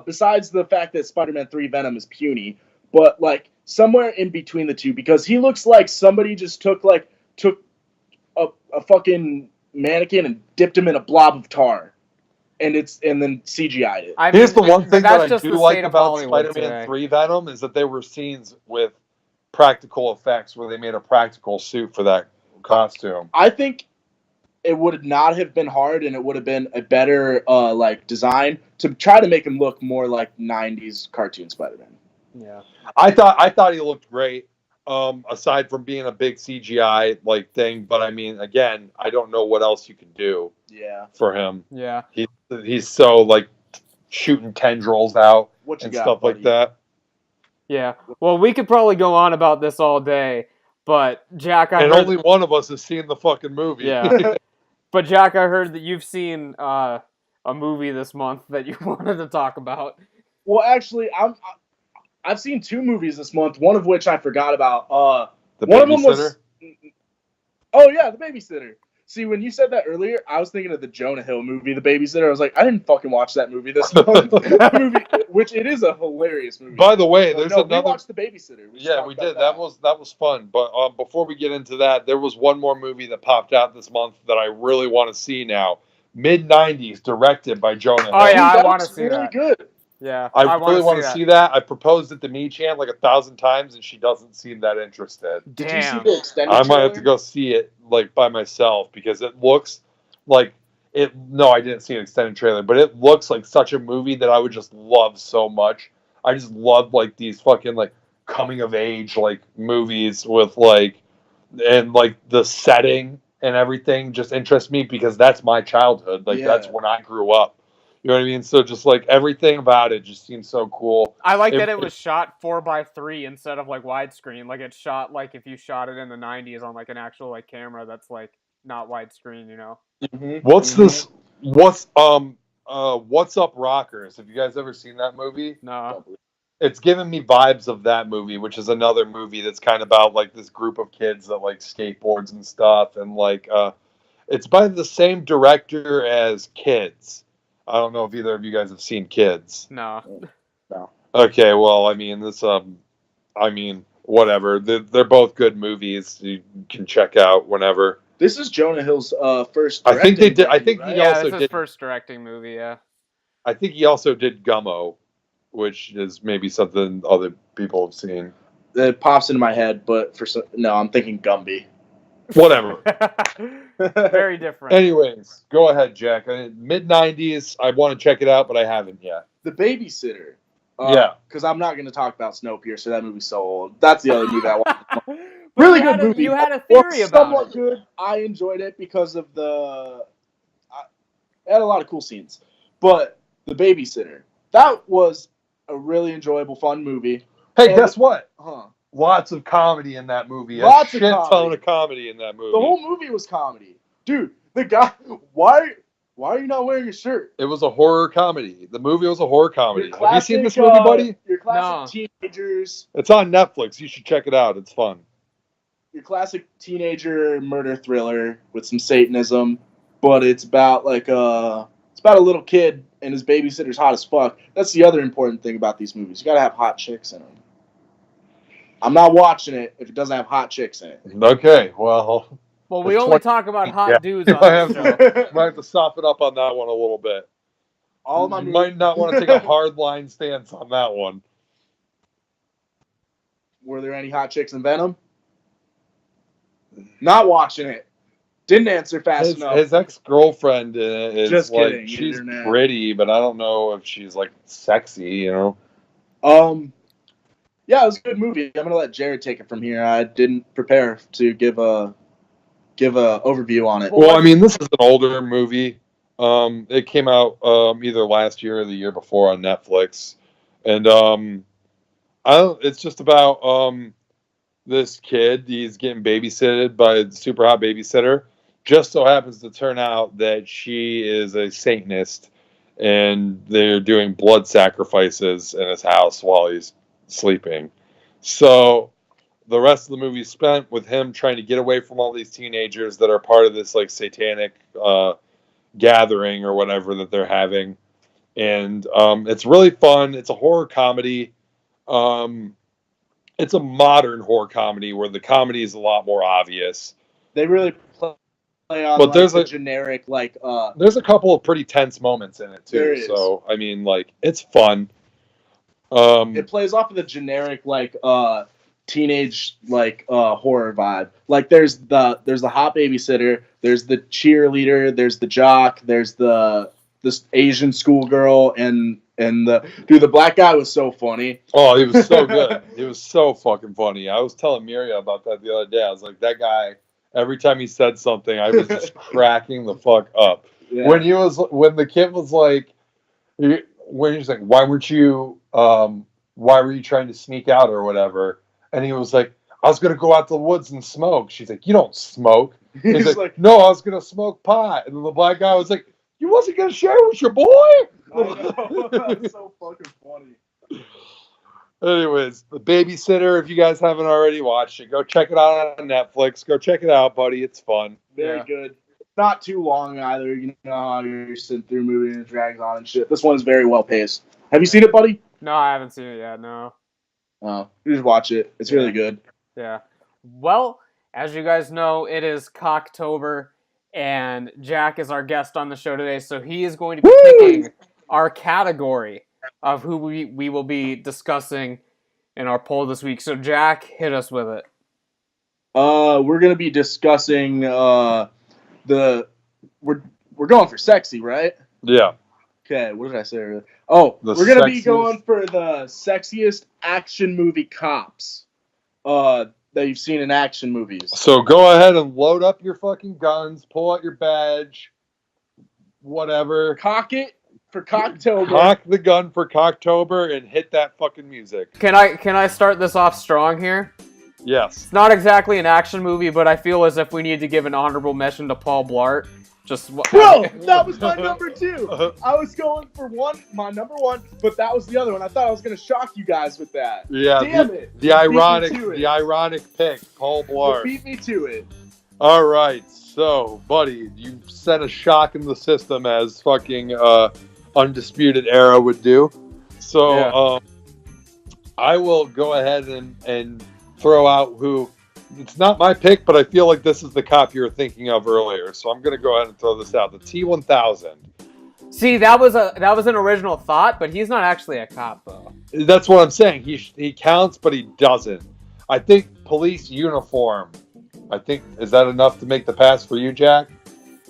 besides the fact that Spider-Man 3 Venom is puny, but like somewhere in between the two, because he looks like somebody just took a fucking mannequin and dipped him in a blob of tar. And then CGI'd it. Here's the one thing that that's I just do the like state of about Hollywood Spider-Man today. 3 Venom is that there were scenes with practical effects where they made a practical suit for that costume. I think it would not have been hard, and it would have been a better like design to try to make him look more like 90s cartoon Spider-Man. Yeah. I thought he looked great. Aside from being a big CGI like thing, but I mean, again, I don't know what else you can do Yeah. for him. Yeah. He's so like shooting tendrils out What you and got, stuff buddy? like that. Yeah. Well, we could probably go on about this all day, but Jack, I And heard, only one of us has seen the fucking movie. yeah. But Jack, I heard that you've seen a movie this month that you wanted to talk about. Well, actually, I've seen 2 movies this month. One of which I forgot about. The One of them was. Babysitter? Oh yeah, The Babysitter. See, when you said that earlier, I was thinking of the Jonah Hill movie, The Babysitter. I was like, I didn't fucking watch that movie this month. That movie, which it is a hilarious movie. By the way, But there's no, we another. watched The Babysitter. We Yeah, talked we about did. That was fun. But before we get into that, there was one more movie that popped out this month that I really want to see now. Mid '90s, directed by Jonah Hill. Oh, yeah, I That wanna looks see really that. good. Yeah. I really want to that. see that. I proposed it to Mii-chan like 1,000 times, and she doesn't seem that interested. Did you see Damn. the extended I might have to trailer? go see it like by myself because it looks like it. No, I didn't see an extended trailer, but it looks like such a movie that I would just love so much. I just love like these fucking like coming of age like movies with like and like the setting and everything just interests me because that's my childhood. Like Yeah. that's when I grew up. You know what I mean? So just like everything about it just seems so cool. I like that it was shot 4:3 instead of like widescreen. Like it's shot like if you shot it in the 90s on like an actual like camera that's like not widescreen, you know. Mhm. What's Mhm. this? What's What's Up Rockers. Have you guys ever seen that movie? No. It's giving me vibes of that movie, which is another movie that's kind of about like this group of kids that like skateboards and stuff, and like it's by the same director as Kids. I don't know if either of you guys have seen Kids. No. Okay, well, I mean whatever. They're both good movies. You can check out whenever. This is Jonah Hill's first. I think they did. I movie, think right? he Yeah, also this is his did. first directing movie, yeah. I think he also did Gummo, which is maybe something other people have seen. It pops into my head, but no, I'm thinking Gumby. Whatever. Very different. Anyways, go ahead, Jack. Mid 90s. I want to check it out, but I haven't yet. The Babysitter. Yeah. Because I'm not going to talk about Snowpiercer. That movie's so old. That's the other movie I want. But Really you good had a- movie. You had a Well, theory about somewhat it. good. I enjoyed it because of it had a lot of cool scenes. But The Babysitter, that was a really enjoyable, fun movie. Hey, And- guess what? Huh. Lots of comedy in that movie. Lots a of shit comedy. ton of comedy in that movie. The whole movie was comedy. Dude, the guy, why are you not wearing a shirt? It was a horror comedy. The movie was a horror comedy. Your Have you seen this classic, movie, buddy? Your classic teenagers. It's on Netflix. You should check it out. It's fun. Your classic teenager murder thriller with some Satanism, but it's about a little kid and his babysitter's hot as fuck. That's the other important thing about these movies. You gotta have hot chicks in them. I'm not watching it if it doesn't have hot chicks in it. Okay, well, Well, we It's only 20 talk about hot yeah. dudes you on might this have, show. to, might have to soften up on that one a little bit. All my You movies. might not want to take a hard line stance on that one. Were there any hot chicks in Venom? Not watching it. Didn't answer fast enough. His ex-girlfriend is Just like, kidding, she's internet. pretty, but I don't know if she's like sexy, you know? Yeah, it was a good movie. I'm gonna let Jared take it from here. I didn't prepare to give a overview on it. Well, I mean, this is an older movie. It came out either last year or the year before on Netflix, and it's just about this kid. He's getting babysitted by a super hot babysitter. Just so happens to turn out that she is a Satanist, and they're doing blood sacrifices in his house while he's sleeping. So the rest of the movie is spent with him trying to get away from all these teenagers that are part of this like satanic gathering or whatever that they're having, and it's really fun. It's a horror comedy. It's a modern horror comedy where the comedy is a lot more obvious. They really play on But there's the generic There's a couple of pretty tense moments in it There too. is. So I mean, like, it's fun. It plays off of the generic teenage horror vibe. Like there's the hot babysitter, there's the cheerleader, there's the jock, there's this Asian schoolgirl, and the black guy was so funny. Oh, he was so good. He was so fucking funny. I was telling Miria about that the other day. I was like, that guy, every time he said something, I was just cracking the fuck up. Yeah. When the kid was like, when he's like, why were you trying to sneak out or whatever? And he was like, I was going to go out to the woods and smoke. She's like, you don't smoke. He's He's like, no, I was going to smoke pot. And then the black guy was like, you wasn't going to share with your boy? I know. That's so fucking funny. Anyways, The Babysitter, if you guys haven't already watched it, go check it out on Netflix. Go check it out, buddy. It's fun. Very Yeah. good. Not too long either. You know how you're sitting through a movie and it drags on and shit. This one's very well paced. Have you seen it, buddy? No, I haven't seen it yet, no. Oh, you just watch it. It's really good. Yeah. Well, as you guys know, it is Cocktober, and Jack is our guest on the show today, so he is going to be picking our category of who we will be discussing in our poll this week. So, Jack, hit us with it. We're gonna be discussing we're going for sexy, right? Yeah. Okay, what did I say earlier? Oh, The we're gonna be sexiest- going for the sexiest action movie cops that you've seen in action movies. So go ahead and load up your fucking guns, pull out your badge, whatever. Cock it for Cocktober. Cock the gun for Cocktober and hit that fucking music. Can I start this off strong here? Yes. It's not exactly an action movie, but I feel as if we need to give an honorable mention to Paul Blart. Bro, that was my number 2. I was going for my number 1, but that was the other one. I thought I was going to shock you guys with that. Yeah, damn it. The ironic pick, Paul Blart. You beat me to it. All right, so buddy, you sent a shock in the system as fucking Undisputed Era would do. So I will go ahead and throw out who. It's not my pick, but I feel like this is the cop you were thinking of earlier. So I'm going to go ahead and throw this out. The T-1000. See, that was an original thought, but he's not actually a cop, though. That's what I'm saying. He counts, but he doesn't. I think police uniform. Is that enough to make the pass for you, Jack?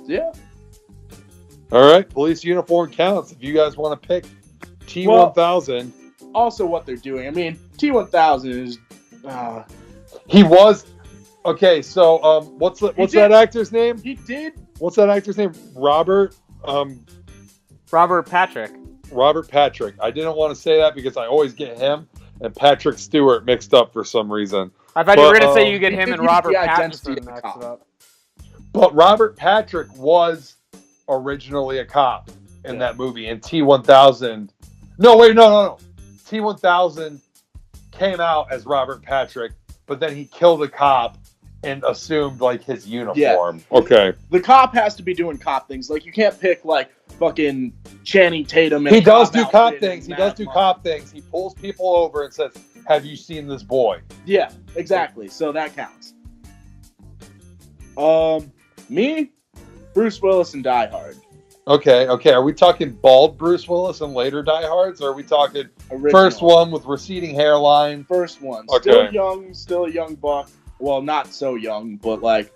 Yeah. All right, police uniform counts. If you guys want to pick T-1000. Also, what they're doing. I mean, T-1000 is. He was. Okay, so what's that actor's name? He did. What's that actor's name? Robert Patrick. Robert Patrick. I didn't want to say that because I always get him and Patrick Stewart mixed up for some reason. I thought you were going to say you get him and Robert Pattinson mixed up. But Robert Patrick was originally a cop in that movie. In T-1000. No. T-1000 came out as Robert Patrick, but then he killed a cop and assumed like his uniform. Yeah. Okay. The cop has to be doing cop things. Like you can't pick like fucking Channing Tatum. He does do cop things. He pulls people over and says, "Have you seen this boy?" Yeah, exactly. So that counts. Me, Bruce Willis and Die Hard. Okay. Are we talking bald Bruce Willis and later Die Hards, or are we talking first one with receding hairline? First one. Okay. Still a young buck. Well, not so young, but like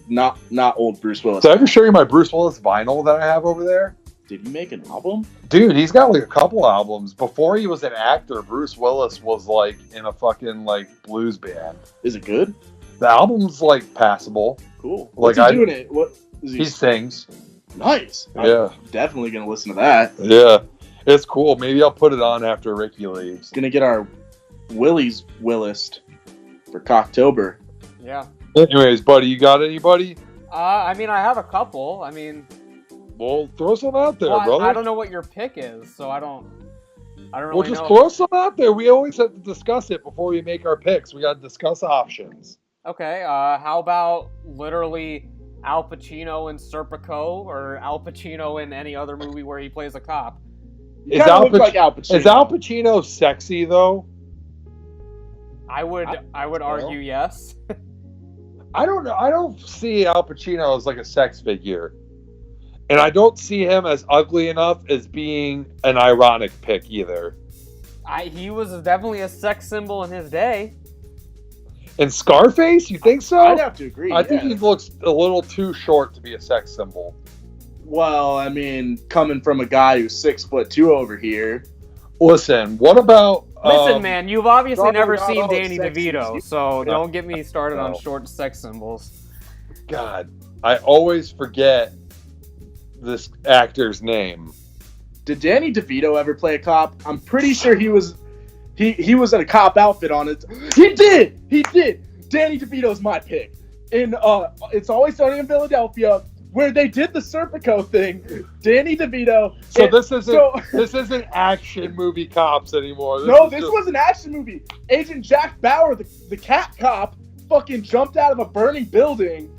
not old Bruce Willis. Did I ever show you my Bruce Willis vinyl that I have over there? Did he make an album? Dude, he's got like a couple albums. Before he was an actor, Bruce Willis was like in a fucking like blues band. Is it good? The album's like passable. Cool. What's he doing it? What is he sings. Nice. Yeah. I'm definitely gonna listen to that. Yeah. It's cool. Maybe I'll put it on after Ricky leaves. Gonna get our Willie's Willist for Cocktober. Yeah. Anyways, buddy, you got anybody? I mean, I have a couple. I mean, well, throw some out there, brother. I don't know what your pick is, so I don't really Well, just throw some out there. We always have to discuss it before we make our picks. We got to discuss options. Okay. How about literally Al Pacino in Serpico, or Al Pacino in any other movie where he plays a cop? Is Al Pacino sexy though? I would argue yes. I don't know. I don't see Al Pacino as like a sex figure. And I don't see him as ugly enough as being an ironic pick either. He was definitely a sex symbol in his day. In Scarface, you think so? I'd have to agree. I think he looks a little too short to be a sex symbol. Well, I mean, coming from a guy who's 6'2" over here. Listen, what about... Listen, man, you've obviously never seen Danny DeVito, so don't get me started on short sex symbols. God, I always forget this actor's name. Did Danny DeVito ever play a cop? I'm pretty sure he was in a cop outfit on it. He did! Danny DeVito's my pick. In It's Always Sunny in Philadelphia, where they did the Serpico thing, Danny DeVito. So this isn't action movie cops anymore. This was an action movie. Agent Jack Bauer, the cat cop, fucking jumped out of a burning building.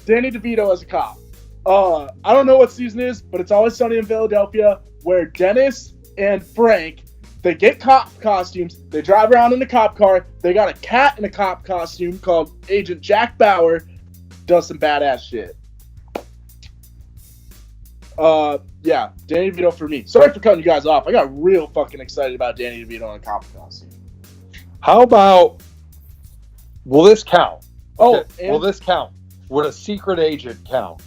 Danny DeVito as a cop. I don't know what season it is, but It's Always Sunny in Philadelphia, where Dennis and Frank, they get cop costumes, they drive around in the cop car, they got a cat in a cop costume called Agent Jack Bauer, does some badass shit. Yeah, Danny DeVito for me. Sorry for cutting you guys off. I got real fucking excited about Danny DeVito in a cop costume. How about... Will this count? Oh, okay. Will this count? Would a secret agent count?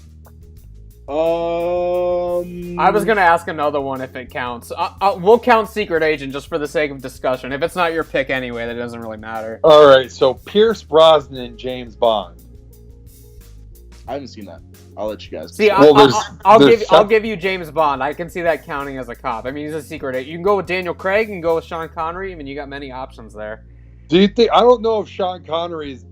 I was gonna ask another one if it counts. We'll count Secret Agent just for the sake of discussion. If it's not your pick anyway, that doesn't really matter. All right, so Pierce Brosnan and James Bond. I haven't seen that. I'll let you guys. See, I'll give you James Bond. I can see that counting as a cop. I mean, he's a secret agent. You can go with Daniel Craig. You can go with Sean Connery. I mean, you got many options there. Do you think? I don't know if Sean Connery's.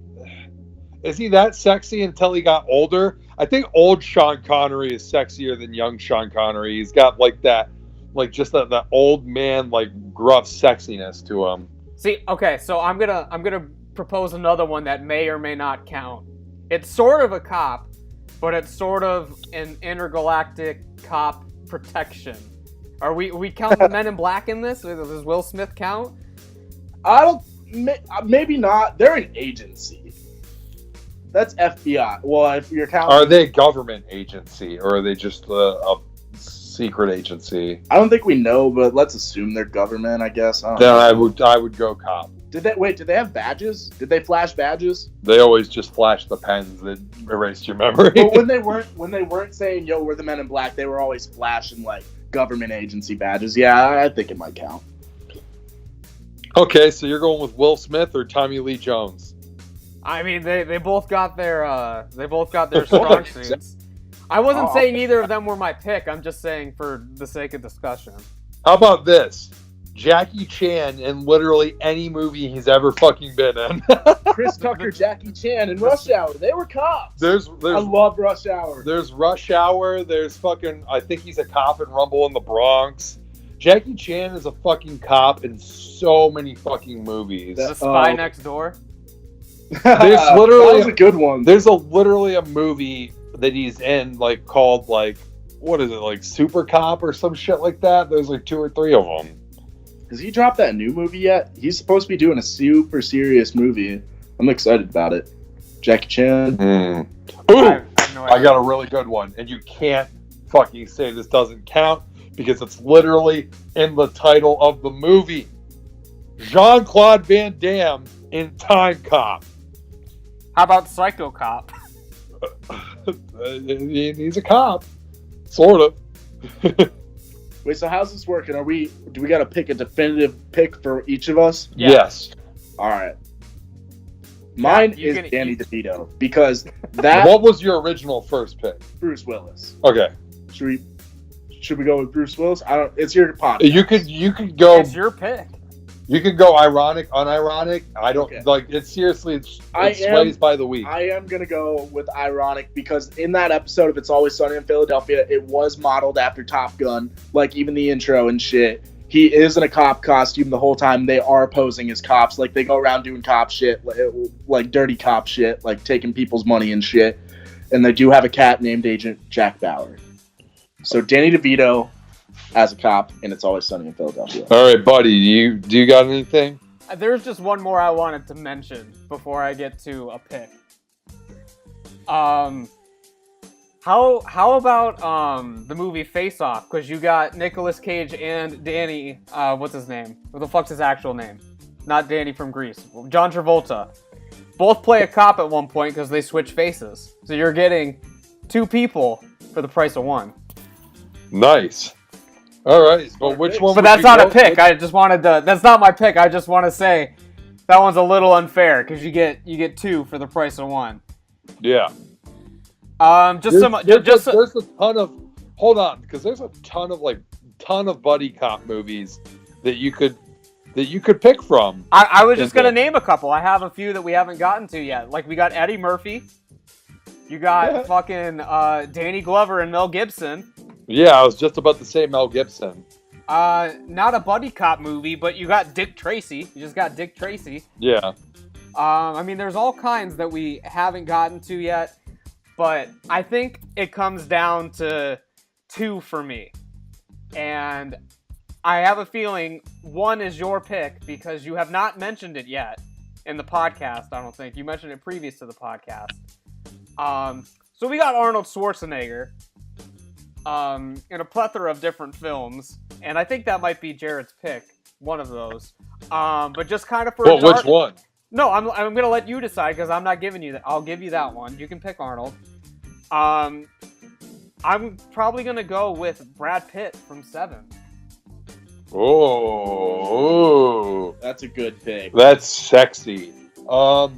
Is he that sexy until he got older? I think old Sean Connery is sexier than young Sean Connery. He's got like that, like just that old man, like gruff sexiness to him. See, okay, so I'm gonna propose another one that may or may not count. It's sort of a cop, but it's sort of an intergalactic cop protection. Are we counting the Men in Black in this? Does Will Smith count? I don't. Maybe not. They're an agency. That's FBI. Well, if you're counting, Are they a government agency or are they just a secret agency? I don't think we know, but let's assume they're government. I guess. I don't Then know. I would go cop. Did they have badges? Did they flash badges? They always just flash the pens that erased your memory. But when they weren't saying, "Yo, we're the Men in Black," they were always flashing like government agency badges. Yeah, I think it might count. Okay, so you're going with Will Smith or Tommy Lee Jones? I mean, they both got their strong suits. I wasn't saying either of them were my pick. I'm just saying for the sake of discussion. How about this? Jackie Chan in literally any movie he's ever fucking been in. Chris Tucker, Jackie Chan, and Rush Hour. They were cops. I love Rush Hour. There's Rush Hour. There's fucking. I think he's a cop in Rumble in the Bronx. Jackie Chan is a fucking cop in so many fucking movies. The Spy Next Door. There's literally that was a good one. There's literally a movie that he's in, like called like what is it, like Super Cop or some shit like that. There's like 2 or 3 of them. Has he dropped that new movie yet? He's supposed to be doing a super serious movie. I'm excited about it. Jackie Chan. Ooh, I got a really good one, and you can't fucking say this doesn't count because it's literally in the title of the movie. Jean-Claude Van Damme in Time Cop. How about Psycho Cop? He's a cop, sort of. Wait, so how's this working? Do we got to pick a definitive pick for each of us? Yeah. Yes. All right. Mine is Danny DeVito because that. What was your original first pick? Bruce Willis. Okay. Should we go with Bruce Willis? It's your podcast. You could go. It's your pick. You could go ironic, unironic. I don't like it. Seriously, it sways by the week. I am gonna go with ironic because in that episode of It's Always Sunny in Philadelphia, it was modeled after Top Gun. Like even the intro and shit. He is in a cop costume the whole time. They are posing as cops. Like they go around doing cop shit, like dirty cop shit, like taking people's money and shit. And they do have a cat named Agent Jack Bauer. So Danny DeVito as a cop, and It's Always Sunny in Philadelphia. All right, buddy. Do you got anything? There's just one more I wanted to mention before I get to a pick. How about the movie Face Off? Because you got Nicolas Cage and Danny. What's his name? What the fuck's his actual name? Not Danny from Grease. John Travolta. Both play a cop at one point because they switch faces. So you're getting 2 people for the price of 1. Nice. All right, but which one? But that's not a pick. I just wanted to. That's not my pick. I just want to say that one's a little unfair because you get 2 for the price of 1. Yeah. There's a ton of. Hold on, because there's a ton of buddy cop movies that you could pick from. I was just gonna name a couple. I have a few that we haven't gotten to yet. Like we got Eddie Murphy. You got fucking Danny Glover and Mel Gibson. Yeah, I was just about to say Mel Gibson. Not a buddy cop movie, but you got Dick Tracy. You just got Dick Tracy. Yeah. I mean, there's all kinds that we haven't gotten to yet, but I think it comes down to 2 for me. And I have a feeling 1 is your pick because you have not mentioned it yet in the podcast, I don't think. You mentioned it previous to the podcast. So we got Arnold Schwarzenegger. In a plethora of different films, and I think that might be Jared's pick, one of those. But just kind of for which one? No, I'm gonna let you decide because I'm not giving you that. I'll give you that one. You can pick Arnold. I'm probably gonna go with Brad Pitt from 7. Oh, that's a good pick. That's sexy. All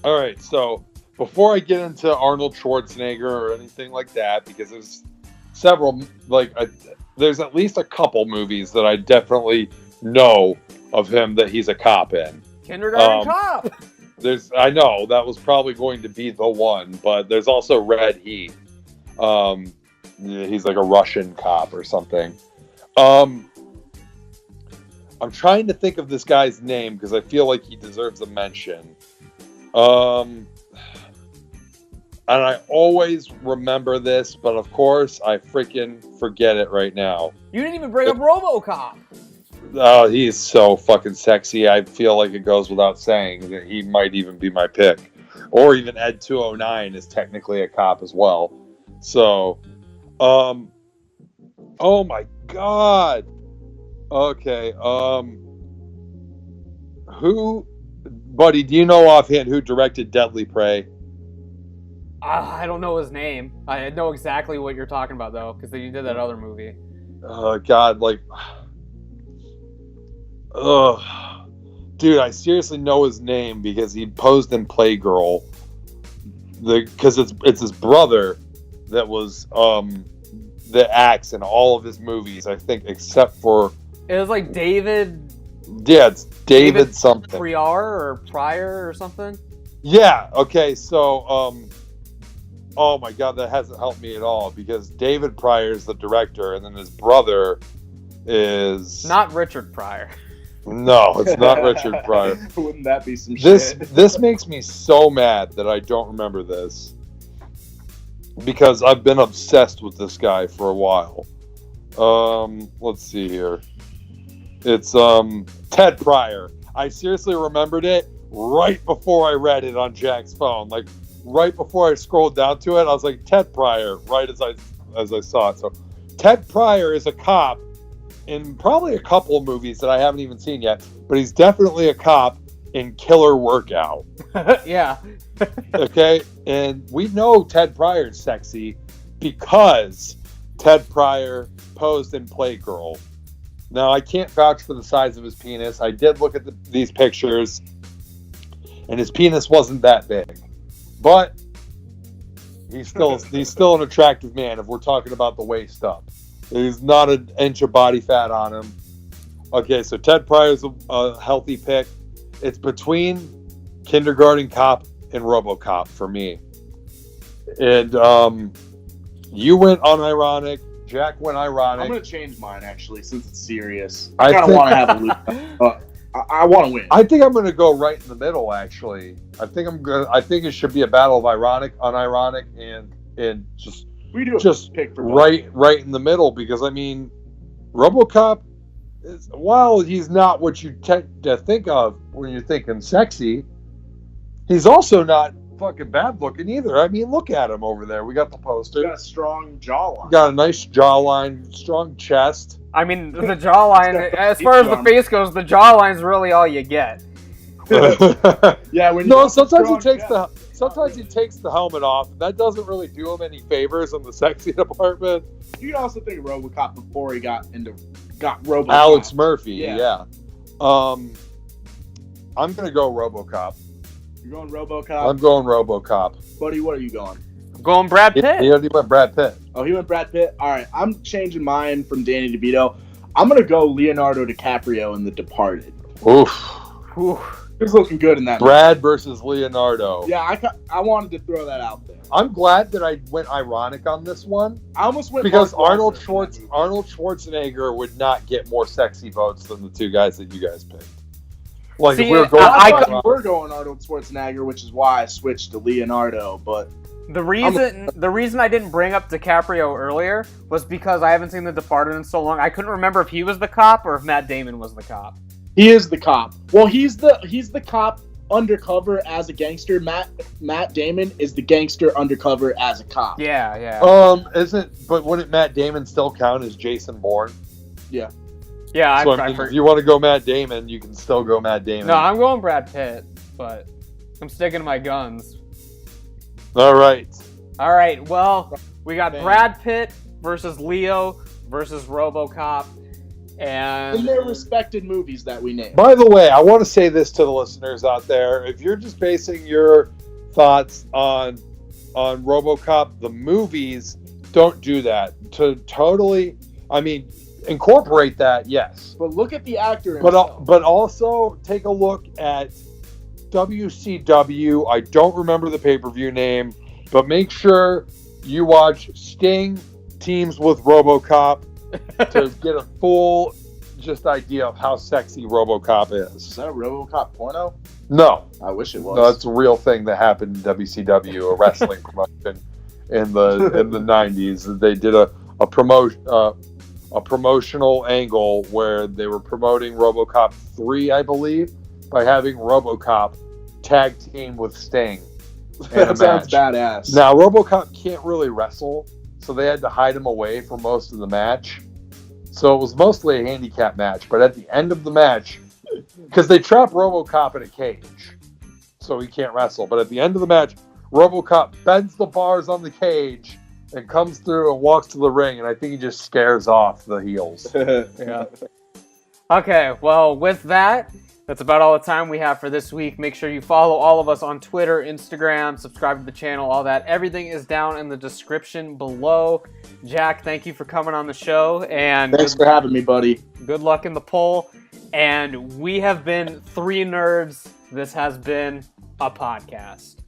right, so before I get into Arnold Schwarzenegger or anything like that, because there's several, there's at least a couple movies that I definitely know of him that he's a cop in. Kindergarten Cop! I know that was probably going to be the one, but there's also Red Heat. He's like a Russian cop or something. I'm trying to think of this guy's name because I feel like he deserves a mention. And I always remember this, but of course I freaking forget it right now. You didn't even bring up RoboCop. Oh, he's so fucking sexy. I feel like it goes without saying that he might even be my pick. Or even Ed 209 is technically a cop as well. So, oh my God. Okay, buddy, do you know offhand who directed Deadly Prey? I don't know his name. I know exactly what you're talking about, though, because you did that other movie. Oh, God, like... Ugh. Dude, I seriously know his name because he posed in Playgirl. Because it's his brother that was the acts in all of his movies, I think, except for... It was like David... Yeah, it's David something. Pryor or something? Yeah, okay, so... oh my God, that hasn't helped me at all because David Pryor is the director and then his brother is... Not Richard Pryor. No, it's not Richard Pryor. Wouldn't that be some shit? This makes me so mad that I don't remember this. Because I've been obsessed with this guy for a while. Let's see here. It's Ted Pryor. I seriously remembered it right before I read it on Jack's phone. Like right before I scrolled down to it, I was like, Ted Pryor, right as I saw it. So Ted Pryor is a cop in probably a couple of movies that I haven't even seen yet, but he's definitely a cop in Killer Workout. Yeah. Okay? And we know Ted Pryor is sexy because Ted Pryor posed in Playgirl. Now, I can't vouch for the size of his penis. I did look at these pictures, and his penis wasn't that big. But he's still an attractive man if we're talking about the waist up. There's not an inch of body fat on him. Okay, so Ted Pryor's a healthy pick. It's between Kindergarten Cop and RoboCop for me. And you went unironic. Jack went ironic. I'm going to change mine, actually, since it's serious. I kind of want to have a loop. I want to win. I think I'm going to go right in the middle, actually. I think it should be a battle of ironic, unironic, and just... We do pick for right in the middle because I mean, RoboCop while he's not what you tend to think of when you're thinking sexy, he's also not fucking bad looking either. I mean, look at him over there. We got the poster. He's got a strong jawline. Got a nice jawline, strong chest. I mean, the jawline, as far as the face goes, the jawline's really all you get. Yeah, when sometimes he takes the helmet off. That doesn't really do him any favors in the sexy department. You can also think of RoboCop before he got RoboCop. Alex Murphy, yeah. I'm gonna go RoboCop. You're going RoboCop? I'm going RoboCop. Buddy, what are you going? I'm going Brad Pitt. He went Brad Pitt. Oh, he went Brad Pitt? All right, I'm changing mine from Danny DeVito. I'm gonna go Leonardo DiCaprio in The Departed. Oof. He's looking good in that Brad versus Leonardo. Yeah, I wanted to throw that out there. I'm glad that I went ironic on this one. I almost went because Arnold Schwarzenegger would not get more sexy votes than the two guys that you guys picked. Like See, we're going Arnold Schwarzenegger, which is why I switched to Leonardo. But the reason I didn't bring up DiCaprio earlier was because I haven't seen The Departed in so long. I couldn't remember if he was the cop or if Matt Damon was the cop. He is the cop. Well, he's the cop undercover as a gangster. Matt Damon is the gangster undercover as a cop. Yeah. But wouldn't Matt Damon still count as Jason Bourne? Yeah. Yeah, so if you want to go Matt Damon, you can still go Matt Damon. No, I'm going Brad Pitt, but I'm sticking to my guns. All right. Well, we got Brad Pitt versus Leo versus RoboCop. And in their respected movies that we named. By the way, I want to say this to the listeners out there. If you're just basing your thoughts on RoboCop, the movies, don't do that. Incorporate that, yes. But look at the actor himself. But also take a look at WCW. I don't remember the pay-per-view name, but make sure you watch Sting teams with RoboCop to get a full just idea of how sexy RoboCop is. Is that a RoboCop porno? No. I wish it was. No, that's a real thing that happened in WCW, a wrestling promotion in the 90s. They did a promotional angle where they were promoting RoboCop 3, I believe, by having RoboCop tag team with Sting. That sounds badass. Now, RoboCop can't really wrestle, so they had to hide him away for most of the match. So it was mostly a handicap match, but at the end of the match, because they trap RoboCop in a cage, so he can't wrestle. But at the end of the match, RoboCop bends the bars on the cage and comes through and walks to the ring, and I think he just scares off the heels. Yeah. Okay, well, with that, that's about all the time we have for this week. Make sure you follow all of us on Twitter, Instagram, subscribe to the channel, all that. Everything is down in the description below. Jack, thank you for coming on the show. And thanks for having me, buddy. Good luck in the poll. And we have been 3 Nerds. This has been a podcast.